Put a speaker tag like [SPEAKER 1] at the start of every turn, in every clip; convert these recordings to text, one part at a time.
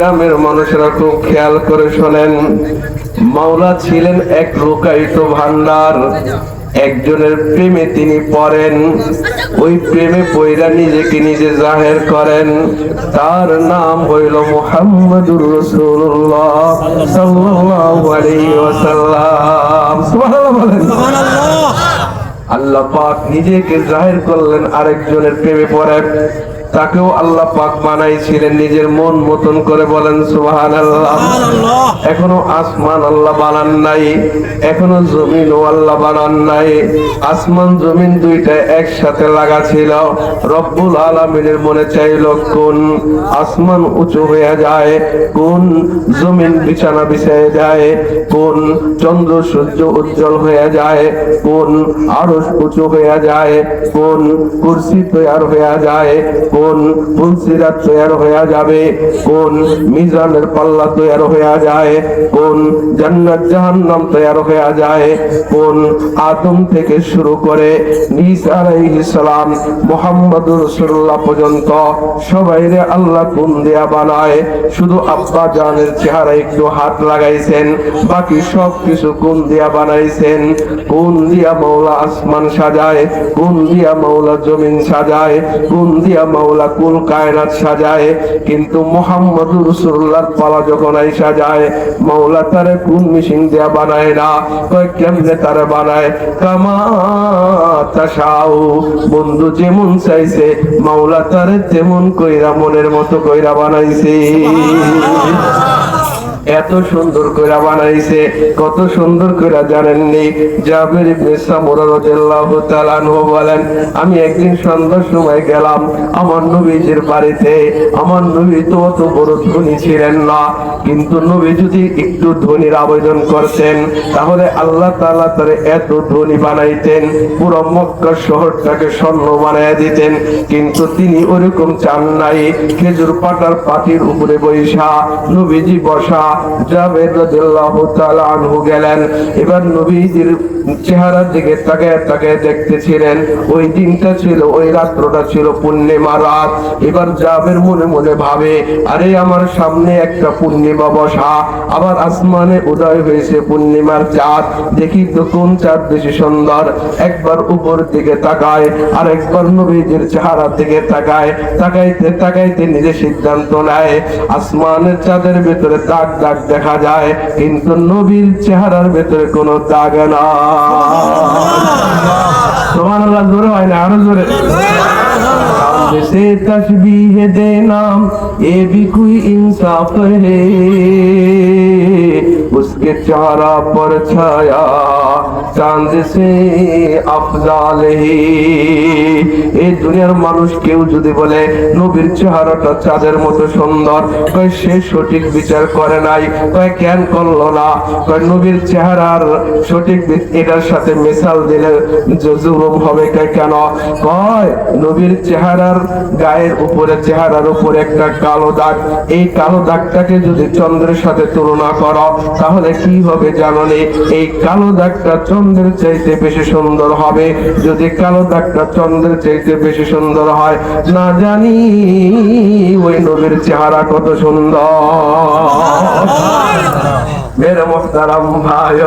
[SPEAKER 1] গ্রামের মানুষেরা খুব খেয়াল করে শোনেন, মাওলা ছিলেন এক লুকায়িত ভান্ডার। একজনের প্রেমে তিনি পড়েন, ওই প্রেমে পয়রা নিজেকে নিজে জাহের করেন। তার নাম হইল মুহাম্মাদুর রাসূলুল্লাহ সাল্লাল্লাহু আলাইহি ওয়াসাল্লাম। সুবহানাল্লাহ বলেন। সুবহানাল্লাহ। আল্লাহ পাক নিজেকে জাহির করলেন আরেকজনের প্রেমে পড়ে। তাকেও আল্লাহ পাক বানাইছিলেন নিজের মন মতন করে, বলেন সুবহানাল্লাহ। এখনো আসমান আল্লাহ বানান নাই, এখনো জমিনও আল্লাহ বানান নাই। আসমান জমিন দুইটা একসাথে লাগা ছিল। রব্বুল আলামিনের মনে চাইল কোন আসমান উঁচু হয়ে যায়, কোন জমিন বিছানা বিছায় যায়, কোন চন্দ্র সূর্য উজ্জ্বল হয়ে যায়, কোন আরশ উঁচু হয়ে যায়, কোন কুরসি তৈয়ার হয়ে যায়, কোন ফুলসিরাত তৈয়ার হয়ে যাবে, কোন মিজানের পাল্লা তৈয়ার হয়ে যায়, কোন জান্নাত জাহান্নাম তৈয়ার হয়ে যায়, কোন আদম থেকে শুরু করে ঈসা আলাইহিস সালাম মুহাম্মদুর রাসূলুল্লাহ পর্যন্ত সবাইরে আল্লাহ কোন দিয়া বানায়। শুধু আব্বা জানের চেহারা একটু হাত লাগাইছেন, বাকি সব কিছু কোন দিয়া বানাইছেন। কোন দিয়া মাওলা আসমান সাজায়, কোন দিয়া মাওলা জমিন সাজায়, কোন দিয়া মাওলা কুল কায়নাত সাজায়। কিন্তু মুহাম্মদুর রাসূলুল্লাহর পালা যখন আইসা যায়, মাওলা তারে কোন মিশিং দিয়া বানায় না, কয় কেমনে তারে বানায়, কামা তাশাউ, বন্ধু যেমন চাইছে মাওলা তারে তেমন কইরা মনের মতো কইরা বানাইছে। এত সুন্দর করে বানাইছে, কত সুন্দর করে জানেননি? জাবির ইবনে সামুরা রাদিয়াল্লাহু তাআলা আনহু বলেন, আমি একদিন সন্ধ্যার সময় গেলাম আমার নবীজির বাড়িতে। আমার নবী তো অত বড় ধনী ছিলেন না, কিন্তু নবী যদি একটু ধনীর আবেদন করতেন তাহলে আল্লাহ তাআলা তারে এত ধনী বানাইতেন, পুরো মক্কা শহরটাকে স্বর্ণ বানায় দিতেন। কিন্তু তিনি ওরকম চান নাই। খেজুর পাতার পাটির উপরে বৈশা নবীজি বসা। জাবের রাদিয়াল্লাহু তাআলা আনহু গেলেন, এবার নবীজির চেহারার দিকে তাকায় তাকায় দেখতেছিলেন। ওই দিনটা ছিল, ওই রাত্রটা ছিল পূর্ণিমা রাত। এবার জাবের মনে মনে ভাবে, আরে আমার সামনে একটা পূর্ণিমা বসা, আবার আসমানে উদয় হয়েছে পূর্ণিমার চাঁদ, দেখি তো কোন চাঁদ বেশি সুন্দর। একবার উপর দিকে তাকায়, আর একবার নবীজির চেহারার দিকে তাকায়। তাকাইতে তাকাইতে নিজে সিদ্ধান্ত নেয়, আসমানের চাঁদের ভিতরে দাগ দাগ দেখা যায়, কিন্তু নবীর চেহারার ভিতরে কোনো দাগ না। সুবহানাল্লাহ। জোরে হয় না, আরো জোরে। से तस्बीह देना ये भी कोई इंसाफ है, उसके चेहरा पर छाया चांद से अफजाल है। এই দুনিয়ার মানুষ কেউ যদি বলে নবীর চেহারাটা চাঁদের মতো সুন্দর, কয় সে সঠিক বিচার করে নাই। কয় কেন করলো না? কয় নবীর চেহারার সঠিক এটার সাথে মিসাল দিলে জুলুম হবে। কেন? কয় নবীর চেহারার গায়ের উপরে, চেহারার উপরে একটা কালো দাগ, এই কালো দাগটাকে যদি চন্দ্রের সাথে তুলনা করো তাহলে কি হবে জানোনি? এই কালো দাগটা চন্দ্রের চাইতে বেশি সুন্দর হবে। যদি কালো দাগটা চন্দ্রের চাইতে বেশি সুন্দর হয়, না জানি ওই নবীর চেহারা কত সুন্দর। মেরে মুহতারাম ভাই,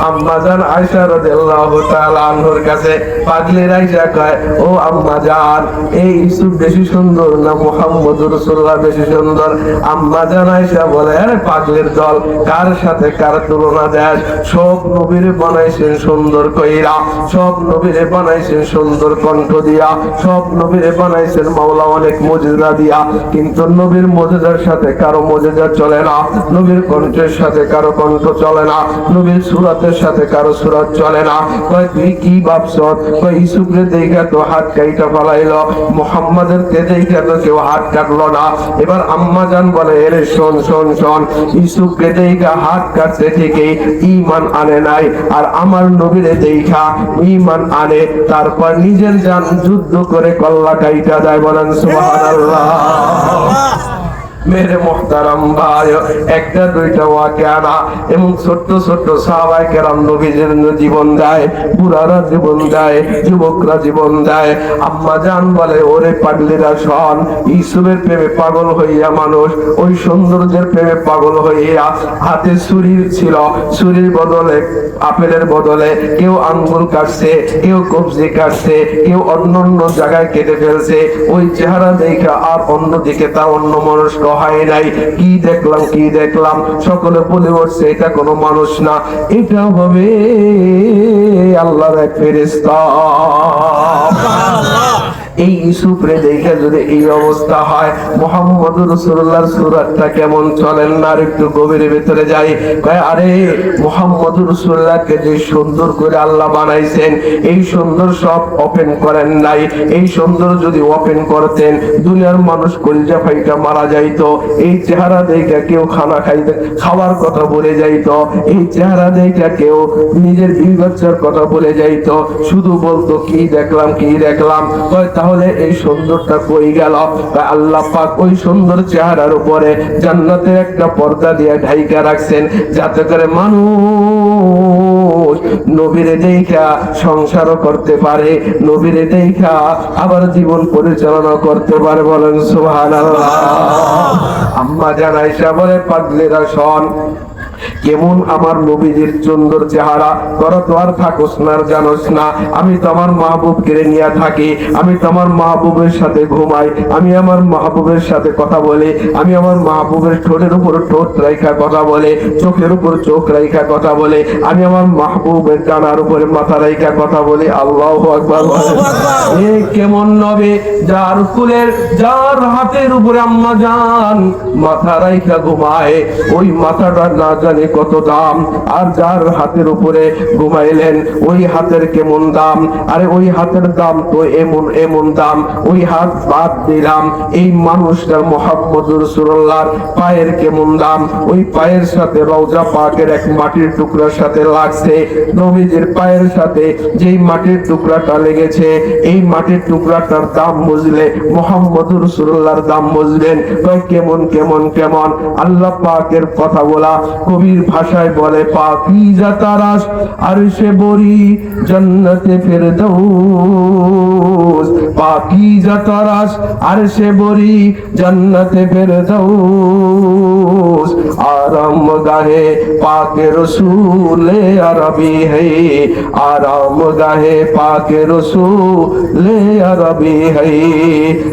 [SPEAKER 1] আম্মা জান আয়েশা রাদিয়াল্লাহু তাআলা আনহার কাছে পাগলি আয়েশা কয়, ও আম্মা জান, এই ইউসুফ বেশি সুন্দর না মুহাম্মদুর রাসূলুল্লাহ বেশি সুন্দর? আম্মা জান আয়েশা বলে, আরে পাগলের দল, কার সাথে কার তুলনা দেয়? সব নবীরে বানাইছেন সুন্দর কইরা, সব নবীরে বানাইছেন সুন্দর কণ্ঠ দিয়া, সব নবীরে বানাইছেন মাওলা অনেক মুজিজা দিয়া, কিন্তু নবীর মুজিজার সাথে কারো মুজিজা চলে না, নবীর কণ্ঠের সাথে কারো কণ্ঠ চলে না, নবীর সুরাতের সাথে কারো সুরাত চলে না। কয় তুই কি ভাবছ? কয় ইউসুফরে দেখা তো হাত কাইটা ফেলাইলো, মুহাম্মাদের কে দেখা তো কেউ হাত কাটলো না। এবার আম্মা জান বলে, এরে শোন শোন শোন, ইউসুফকে দেখা হাত কাটছে ঠিকই, ঈমান আনে নাই, আর আমার নবীরে দেখা ঈমান আনে, তারপর নিজের জান যুদ্ধ করে কল্লা কাইটা যায়। বলেন সুবহানাল্লাহ। মেরে মুহতারাম ভাই, একটা দুইটা ওয়াকিয়া না, এবং ছোট্ট ছোট্ট সাহাবায়ে কেরাম নবীজির জীবন দেয়, বুড়ারা জীবন দেয়, যুবকরা জীবন দেয়। আম্মা জান বলে, ওরে পাগলিরা শোন, ইউসুফের প্রেমে পাগল হইয়া মানুষ ওই সৌন্দর্যের প্রেমে পাগল হইয়া, হাতে ছুরি ছিল, ছুরির বদলে আপেলের বদলে কেউ আঙ্গুল কাটছে, কেউ কবজি কাটছে, কেউ অন্য অন্য জায়গায় কেটে ফেলছে। ওই চেহারা দেখা আর অন্যদিকে তা অন্য মনস্ক হয় নাই। কি দেখলাম কি দেখলাম, সকলে বলে উঠছে এটা কোনো মানুষ না, এটা হবে আল্লাহর এক ফেরেশতা। এই ইউসুফরে দেখে যদি এই অবস্থা হয়, মুহাম্মদুর রাসূলুল্লাহর সুরাতটা কেমন চলেন না। আর একটু গভীরে ভেতরে যাই, কয় আরে মুহাম্মদুর রাসূলুল্লাহকে যে সুন্দর করে আল্লাহ বানাইছেন, এই সুন্দর সব ওপেন করেন নাই। এই সুন্দর যদি ওপেন করতেন, দুনিয়ার মানুষ কলিজা ফাইটা মারা যাইতো। এই চেহারা দেখে কেউ খানা খাইতে খাওয়ার কথা বলে যাইতো, এই চেহারা দেখে কেউ নিজের বিবি বাচ্চার কথা বলে যাইতো, শুধু বলতো কি দেখলাম কি দেখলাম। কয় তাহলে এই সুন্দরটা কই গেল? আল্লাহ পাক ওই সুন্দর চেহারার উপরে জান্নাতের একটা পর্দা দিয়ে ঢাইকা রাখছেন, যাতে করে মানুষ নবীরে দেখা সংসারও করতে পারে, নবীরে দেখা আবার জীবন পরিচালনা করতে পারে। বলেন সুবহানাল্লাহ। আম্মা জান আয়েশা বলে, পাগলেরা শোন, কেমন আমার নবীজির সুন্দর চেহারা, তোরা তো আর থাকোস না, জানোস না, আমি তো আমার মাহবুবকে নিয়ে থাকি, আমি তো আমার মাহবুবের সাথে ঘুমাই, আমি আমার মাহবুবের সাথে কথা বলি, আমি আমার মাহবুবের ঠোঁটের উপর ঠোঁট রাইখা কথা বলে, চোখের উপর চোখ রাইখা কথা বলে, আমি আমার মাহবুবের ডানার উপরে মাথা রাইখা কথা বলি। আল্লাহু আকবার। এ কেমন নবী, যার কুলের যার হাতের উপরে আম্মা জান মাথা রাইখা ঘুমায়, ওই মাথাটা না জানে কত দাম। আর যার হাতের উপরে ঘুমাইলেন, ওই হাতের কেমন দাম। আরে ওই হাতের দাম তো এমন এমন দাম, ওই হাত বাদ দিলাম, এই মানুষটার মুহাম্মদুর রাসূলুল্লাহর পায়ের কেমন দাম। ওই পায়ের সাথে রওজা পাকের এক মাটির টুকরার সাথে লাগছে, নবীজির পায়ের সাথে যেই মাটির টুকরাটা লেগেছে, এই মাটির টুকরাটার দাম বুঝলে মুহাম্মদুর রাসূলুল্লাহর দাম বুঝবেন। কয় কেমন কেমন কেমন? আল্লাহ পাকের কথা বলা কবির ভাষায় বলে, পাকিজা তারাশ আরশে বরি জান্নাতে ফেরদৌস, পাকিজা তারাশ আরশে বরি জান্নাতে ফেরদৌস, আরাম গাহে পাকে রসূলে আরবি হে, আরাম গাহে পাকে রসূলে আরবি হে।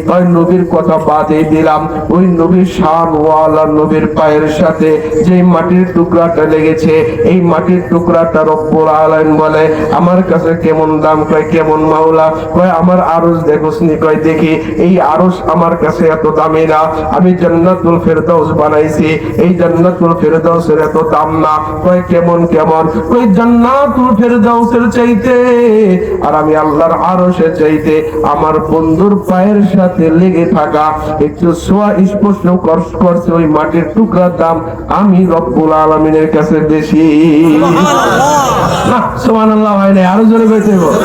[SPEAKER 1] তাই নবীর কথা বাদে দিলাম, ওই নবীর শানওয়ালা নবীর পায়ের সাথে যে মাটির টুকরাটা লেগেছে, এই মাটির টুকরাটা রব্বুল আলামিন বলে আমার কাছে কেমন দাম। কয় কেমন মাওলা? কয় আমার আরশ দেখোসনি? কয় দেখি। এই আরশ আমার কাছে এত দামি না, আমি জান্নাতুল ফেরদাউস বানাইছি, এই জান্নাতুল ফেরদাউসের এত দাম না। কয় কেমন কেমন? কয় জান্নাতুল ফেরদাউসের চাইতে আর আমি আল্লাহর আরশের চাইতে আমার বন্ধুর পায়ের সাথে লেগে থাকা একটু সোয়া স্পর্শ করছে ওই মাটির টুকরার দাম আমি রব্বুল আলামিনের কাছে বেশি। না সুবহানাল্লাহ হয় না, আরো জোরে কইতে হবে।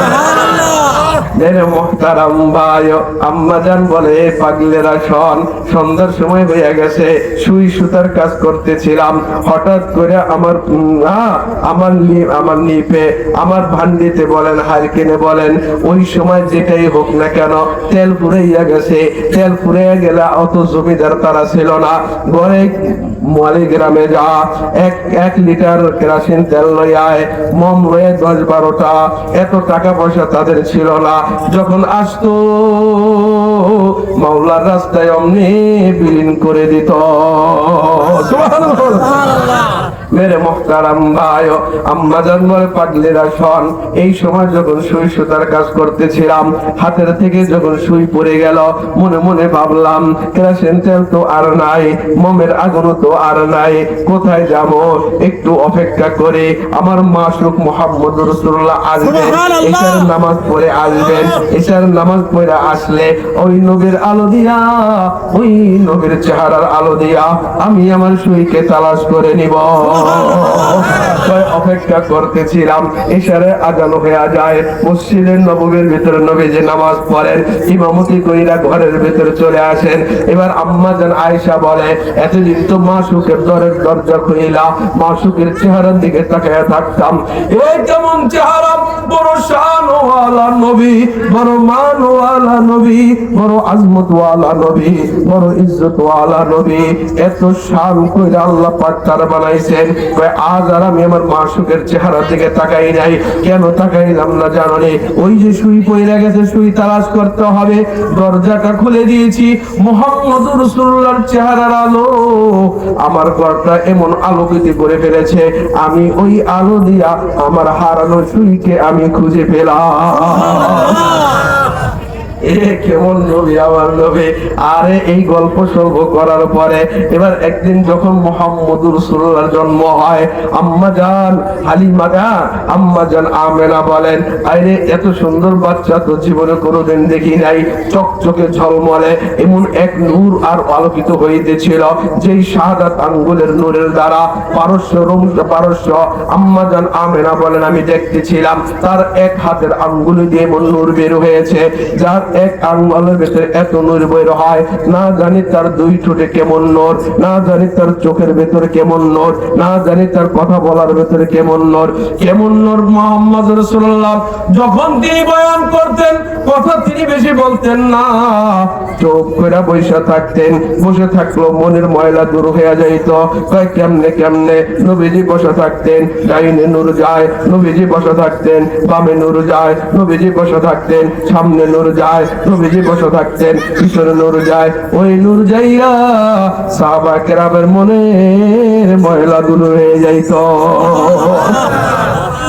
[SPEAKER 1] মেরে মুহতারাম ভাই, আম্মা জান বলে, পাগলেরা শোন, সন্ধ্যার সময় হয়ে গেছে, সুই সুতার কাজ করতেছিলাম, হঠাৎ করে আমার নিপে আমার ভান্ডিতে বলেন হারকেনে বলেন, ওই সময় যেটাই হোক না কেন তেল ফুরাইয়া গেছে। তেল ফুরাইয়া গেলে অত জমিদার তারা ছিল না, ঘরে মালি গ্রামে যা এক লিটার কেরোসিন তেল লইয়া মম লয়ে 10-12টা, এত টাকা পয়সা তাদের ছিল না। যখন আসতো মাওলার রাস্তায় অমনি বিলীন করে দিত। মেরে মুহতারাম ভাই, আম্মা জান বলে, পাগলেরা শোন, এই সময় যখন সুই সুতার কাজ করতেছিলাম, হাতের থেকে যখন সুই পড়ে গেল, মনে মনে ভাবলাম কেরোসিন তেল তো আর নাই, মোমের আগুন তো আর নাই, কোথায় যাব? একটু অপেক্ষা করে আমার মাশরুক মুহাম্মদুর রাসূলুল্লাহ আসবেন, এশার নামাজ পড়ে আসবেন, এশার নামাজ পড়ে আসলে ওই নবীর আলো দিয়া, ওই নবীর চেহারার আলো দিয়া আমি আমার সুইকে তালাশ করে নিব। অপেক্ষা করতেছিলাম, ইশারে আজান হয়ে যায়। মসজিদের নববীর ভিতরে নবীজি নামাজ পড়েন, ইমামতি কইরা ঘরের ভিতরে চলে আসেন। এবার আম্মা জান আয়েশা বলে, এতদিন তো মাসুকের দরজা খুইলা মাসুকের চেহারার দিকে তাকায় থাকতাম, এই কেমন চেহারা, বড় শানওয়ালা নবী, বড় মানওয়ালা নবী, বড় আজমতওয়ালা নবী, বড় ইজ্জতওয়ালা নবী, এত শান কইরা আল্লাহ পাক তার বানাইছেন। আজ আর আমি আমার মাসুকের চেহারা দিকে তাকাই নাই। কেন তাকাইলাম না জানো নি? ওই যে সুই পইরা গেছে, সুই তালাশ করতে হবে। দরজাটা খুলে দিয়েছি, মুহাম্মদুর রাসূলুল্লাহর চেহারার আলো আমার ঘরটা এমন আলোকিত করে ফেলেছে, আমি ওই আলো দিয়া আমার হারানো সুইকে আমি খুঁজে পেলাম। কেমন নবী আমার নবী। আরে এই গল্প সর্ব করার পরে এবার একদিন যখন মুহাম্মদুর রাসূলুল্লাহর জন্ম হয়, আম্মা জান হালিমা জান, আম্মা জান আমেনা বলেন, আরে এত সুন্দর বাচ্চা তো জীবনে কোনোদিন দেখি নাই। চকচকে ঝলমলে এমন এক নূর আর আলোকিত হইতেছিল, যেই শাহাদাত আঙ্গুলের নূরের দ্বারা পারস্য আম্মা জান আমেনা বলেন, আমি দেখতেছিলাম তার এক হাতের আঙ্গুল দিয়ে এমন নূর বের হয়েছে, যার এক আঙ্গুলের ভেতরে এত নূর বের হয়, না জানি তার দুই ঠোঁটে কেমন নূর, না জানি তার চোখের ভেতরে কেমন নূর, না জানি তার কথা বলার ভেতরে কেমন নূর। কেমন নূর মুহাম্মদ রাসূলুল্লাহ যখন তিনি বয়ান করতেন, কথা তিনি বেশি বলতেন না, চুপ করে বসে থাকতেন। বসে থাকলো মনের ময়লা দূর হয়ে যাইত। কয় কেমনে কেমনে? নবীজি বসে থাকতেন, ডাইনে নূর যায়, নবীজি বসে থাকতেন, বামে নূর যায়, নবীজি বসে থাকতেন, সামনে নূর যায়, নবীজি বসে থাকতেন, পিছনে নূর যায়। ওই নূর যাইয়া সাহাবা কেরামের মনের ময়লা দূর হয়ে যাইত।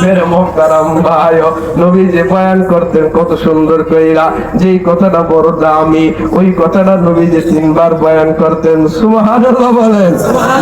[SPEAKER 1] মেরে মুহতারাম ভাই, নবী যে বয়ান করতেন কত সুন্দর কইরা, যেই কথাটা বড় দামি, ওই কথাটা নবী যে 3 বার বয়ান করতেন। সুবহানাল্লাহ বলেন।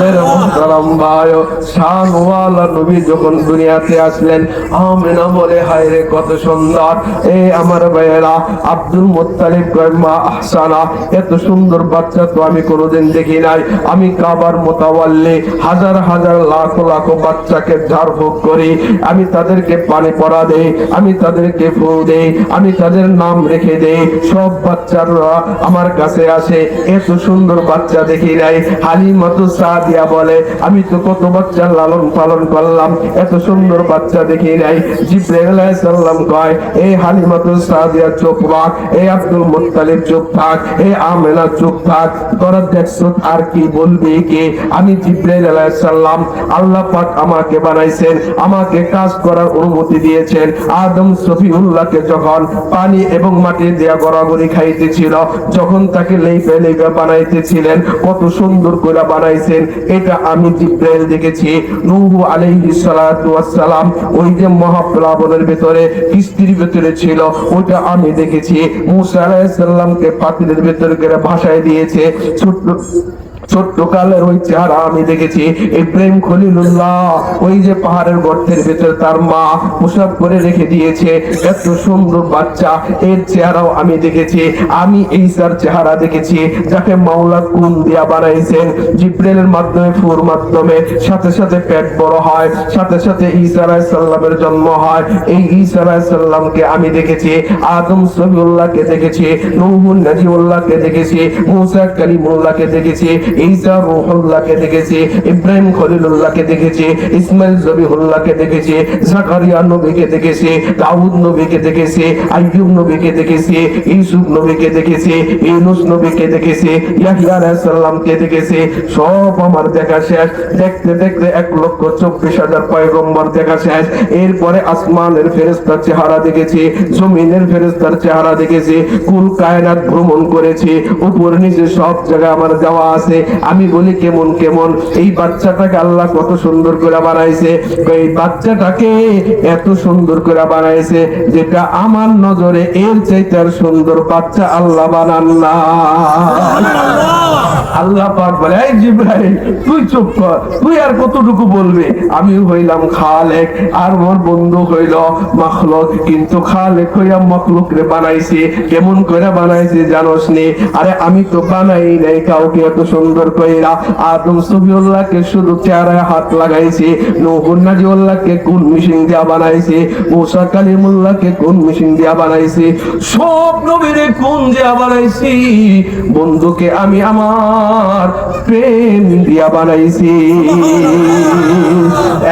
[SPEAKER 1] মেরে মুহতারাম ভাই, শানওয়ালা নবী যখন দুনিয়াতে আসলেন, আমিনা বলে, হায় রে কত সুন্দর। এই আমার ভাইয়েরা, আব্দুল মুত্তালিব কয়, মা আহসানা, এত সুন্দর বাচ্চা তো আমি কোনোদিন দেখি নাই। আমি কাবার মোতাওয়াল্লি, হাজার হাজার লাখ লাখ বাচ্চাকে ঝাড়ফুঁক করি, আমি তাদেরকে পানি পরা দেই, আমি তাদেরকে ফুল দেই, আমি তাদের নাম রেখে দেই। সব বাচ্চারা আমার কাছে আসে, এত সুন্দর বাচ্চা দেখি নাই। হালিমাতু সাদিয়া বলে, আমি তো কত বাচ্চা লালন পালন করলাম, এত সুন্দর বাচ্চা দেখি নাই। জিবরাইল আলাইহিস সালাম কয়, এই হালিমাতু সাদিয়া চুপ থাক, এই আব্দুল মুত্তালিব চুপ থাক, এই আমেনা চুপ থাক, তোরা দেখছো আর কি বলবি কি? আমি জিবরাইল আলাইহিস সালাম, আল্লাহ পাক আমাকে বানাইছেন, আমাকে কাজ করার অনুমতি দিয়েছেন। আদম সফিউল্লাহকে যখন পানি এবং মাটি দিয়ে গড়াগড়ি খাইতেছিল, যখন তাকে লেইপে লেইপে বানাইতেছিলেন, কত সুন্দর করে বানাইছেন, এটা আমি জিবরাইল দেখেছি। নূহ আলাইহিস সালাতু ওয়াস সালাম ওই যে মহাপ্লাবনের ভিতরে কিস্তির ভিতরে ছিল, ওটা আমি দেখেছি। মুসা আলাইহিস সালামকে পাতিলের ভিতরে করে ভাসায় দিয়েছে, ছোট্ট কালের ওই চেহারা আমি দেখেছি। ইব্রাহিম খলিলুল্লাহ ওই যে পাহাড়ের গর্তের ভিতরে তার মা প্রসব করে রেখে দিয়েছে, এত সুন্দর বাচ্চা, এর চেহারাও আমি দেখেছি। আমি ঈসার চেহারা দেখেছি, যাকে মাওলা কুন দিয়া বানাইছেন, জিবরাইলের মাধ্যমে, ফুর মাধ্যমে, সাথে সাথে পেট বড় হয়, সাথে সাথে ঈসা আলাইহিস সালামের জন্ম হয়। এই ঈসা আলাইহিস সালামকে আমি দেখেছি, আদম সফিউল্লাহকে দেখেছি, নূহ নাজিউল্লাহকে দেখেছি, মুসা কালিমুল্লাহকে দেখেছি, ঈসা রূহুল্লাহকে দেখেছি, ইব্রাহিম খলিলুল্লাহকে দেখেছি, ইসমাইল জবিহুল্লাহকে দেখেছি, জাকারিয়া নবীকে দেখেছি, দাউদ নবীকে দেখেছি, আইয়ুব নবীকে দেখেছি, ইউসুফ নবীকে দেখেছি, ইউনূস নবীকে দেখেছি, ইয়াহইয়া আলাইহিস সালামকে দেখেছি। সব আমার দেখা শেষ। দেখতে দেখতে 1,24,000 পয়গম্বর দেখা শেষ। এরপরে আসমানের ফেরেশতার চেহারা দেখেছি, জমিনের ফেরেশতার চেহারা দেখেছি, কুল কায়নাত ভ্রমণ করেছি, উপর নিচে সব জায়গায় আমার যাওয়া আছে। আমি বলি কেমন কেমন এই বাচ্চাটাকে আল্লাহ কত সুন্দর করে বানাইছে। এই বাচ্চাটাকে এত সুন্দর করে বানাইছে, যেটা আমার নজরে এর চাইতে আর সুন্দর বাচ্চা আল্লাহ বানান না। আল্লাহ পাক বলে, এই জিবরাইল তুই চুপ কর, তুই আর কতটুকু বলবি? আমি হইলাম খালেক আর মোর বন্ধু হইল মাখলুক, কিন্তু খালেক হইয়া মাখলুক রে বানাইছি। কেমন করে বানাইছি জানোস নি? আরে আমি তো বানাই নাই কাউকে এত সুন্দর কইরা। আদম সফিউল্লাহকে শুধু চেহারায় হাত লাগাইছি, নূহ নাজিউল্লাহকে কোন মিশিং দিয়া বানাইছি, মুসা কালিমুল্লাহকে কোন মিশিং দিয়া বানাইছি, সব নবীরে কোন দিয়া বানাইছি, বন্ধুকে আমি আমার প্রেম দিয়া বানাইছি।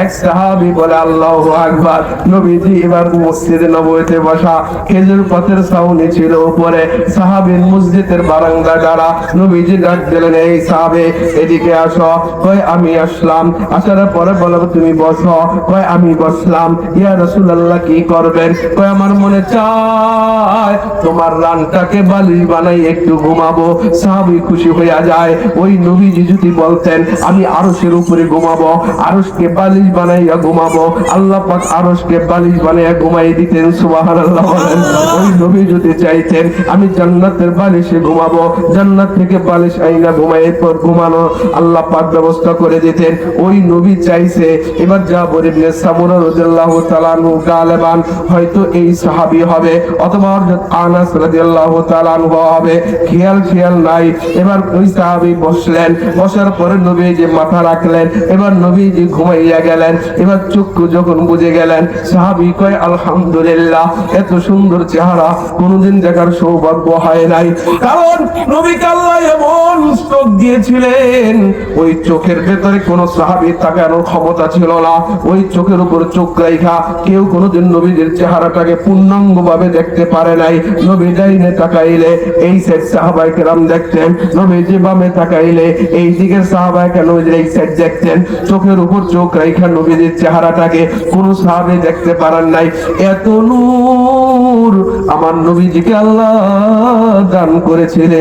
[SPEAKER 1] এক সাহাবী বলে, আল্লাহু আকবার। নবীজি এবার মসজিদে নববীতে বসা, খেজুর পাতের ছাউনি ছিল উপরে, সাহাবীর মসজিদের বারান্দা দ্বারা। নবীজি ডাক দিলেন, এই সাহাবে এদিকে আসো। কয় আমি আসলাম। আসার পরে বলবো তুমি বসো। কয় আমি বসলাম। ইয়া রাসূলুল্লাহ কি করবেন? কয় আমার মনে চায় তোমার রানটাকে বালিশ বানাই একটু ঘুমাবো। সাহাবী খুশি হইয়া যায়। ওই নবীজি যদি বলতেন আমি আরশের উপরে ঘুমাবো, আরশকে বালিশ বানাইয়া ঘুমাবো, আল্লাহ পাক আরশকে বালিশ বানাইয়া ঘুমাই দিতেন। সুবহানাল্লাহ বলেন। ওই নবী যদি চাইতেন আমি জান্নাতের বালিশে ঘুমাবো, জান্নাত থেকে বালিশ আইনা ঘুমাই পর ঘুমানো আল্লাহ পাক ব্যবস্থা করে দিতেন। ওই নবী চাইছে। এবার জাবর ইবনে সামুরা রাদিয়াল্লাহু তাআলা আনহু গালেবান হয়তো এই সাহাবী হবে অথবা হযরত আনাস রাদিয়াল্লাহু তাআলা আনহু হবে, খেয়াল নাই। এবার ওই সাহাবী বসলেন। বসার পরে নবীজি মাথা রাখলেন। এবার নবীজি ঘুমাইয়া গেলেন। এবার চক্ষু যখন বুজে গেলেন, সাহাবী কয় আলহামদুলিল্লাহ, এত সুন্দর চেহারা কোনদিন দেখার সৌভাগ্য হয় নাই। কারণ নবীকে আল্লাহ এমন চোখ দিয়েছিলেন, ওই চোখের ভেতরে কোন সাহাবী তাকানোর ক্ষমতা ছিল না। ওই চোখের উপর চোখ রাখা কেউ কোনদিন নবীদের চেহারাটাকে পূর্ণাঙ্গ ভাবে দেখতে পারে নাই। নবী ডাইনে তাকাইলে এই সাইড সাহাবায়ে কেরাম দেখতেন, নবীজি বামে তাকাইলে এই দিকের সাহাবায়ে কেন এই সাইড দেখতেন। চোখের উপর চোখ রাখা নবীদের চেহারাটাকে কোন সাহাবী দেখতে পারেন নাই। এত নূর আমার নবীজিকে আল্লাহ দান করেছিলেন।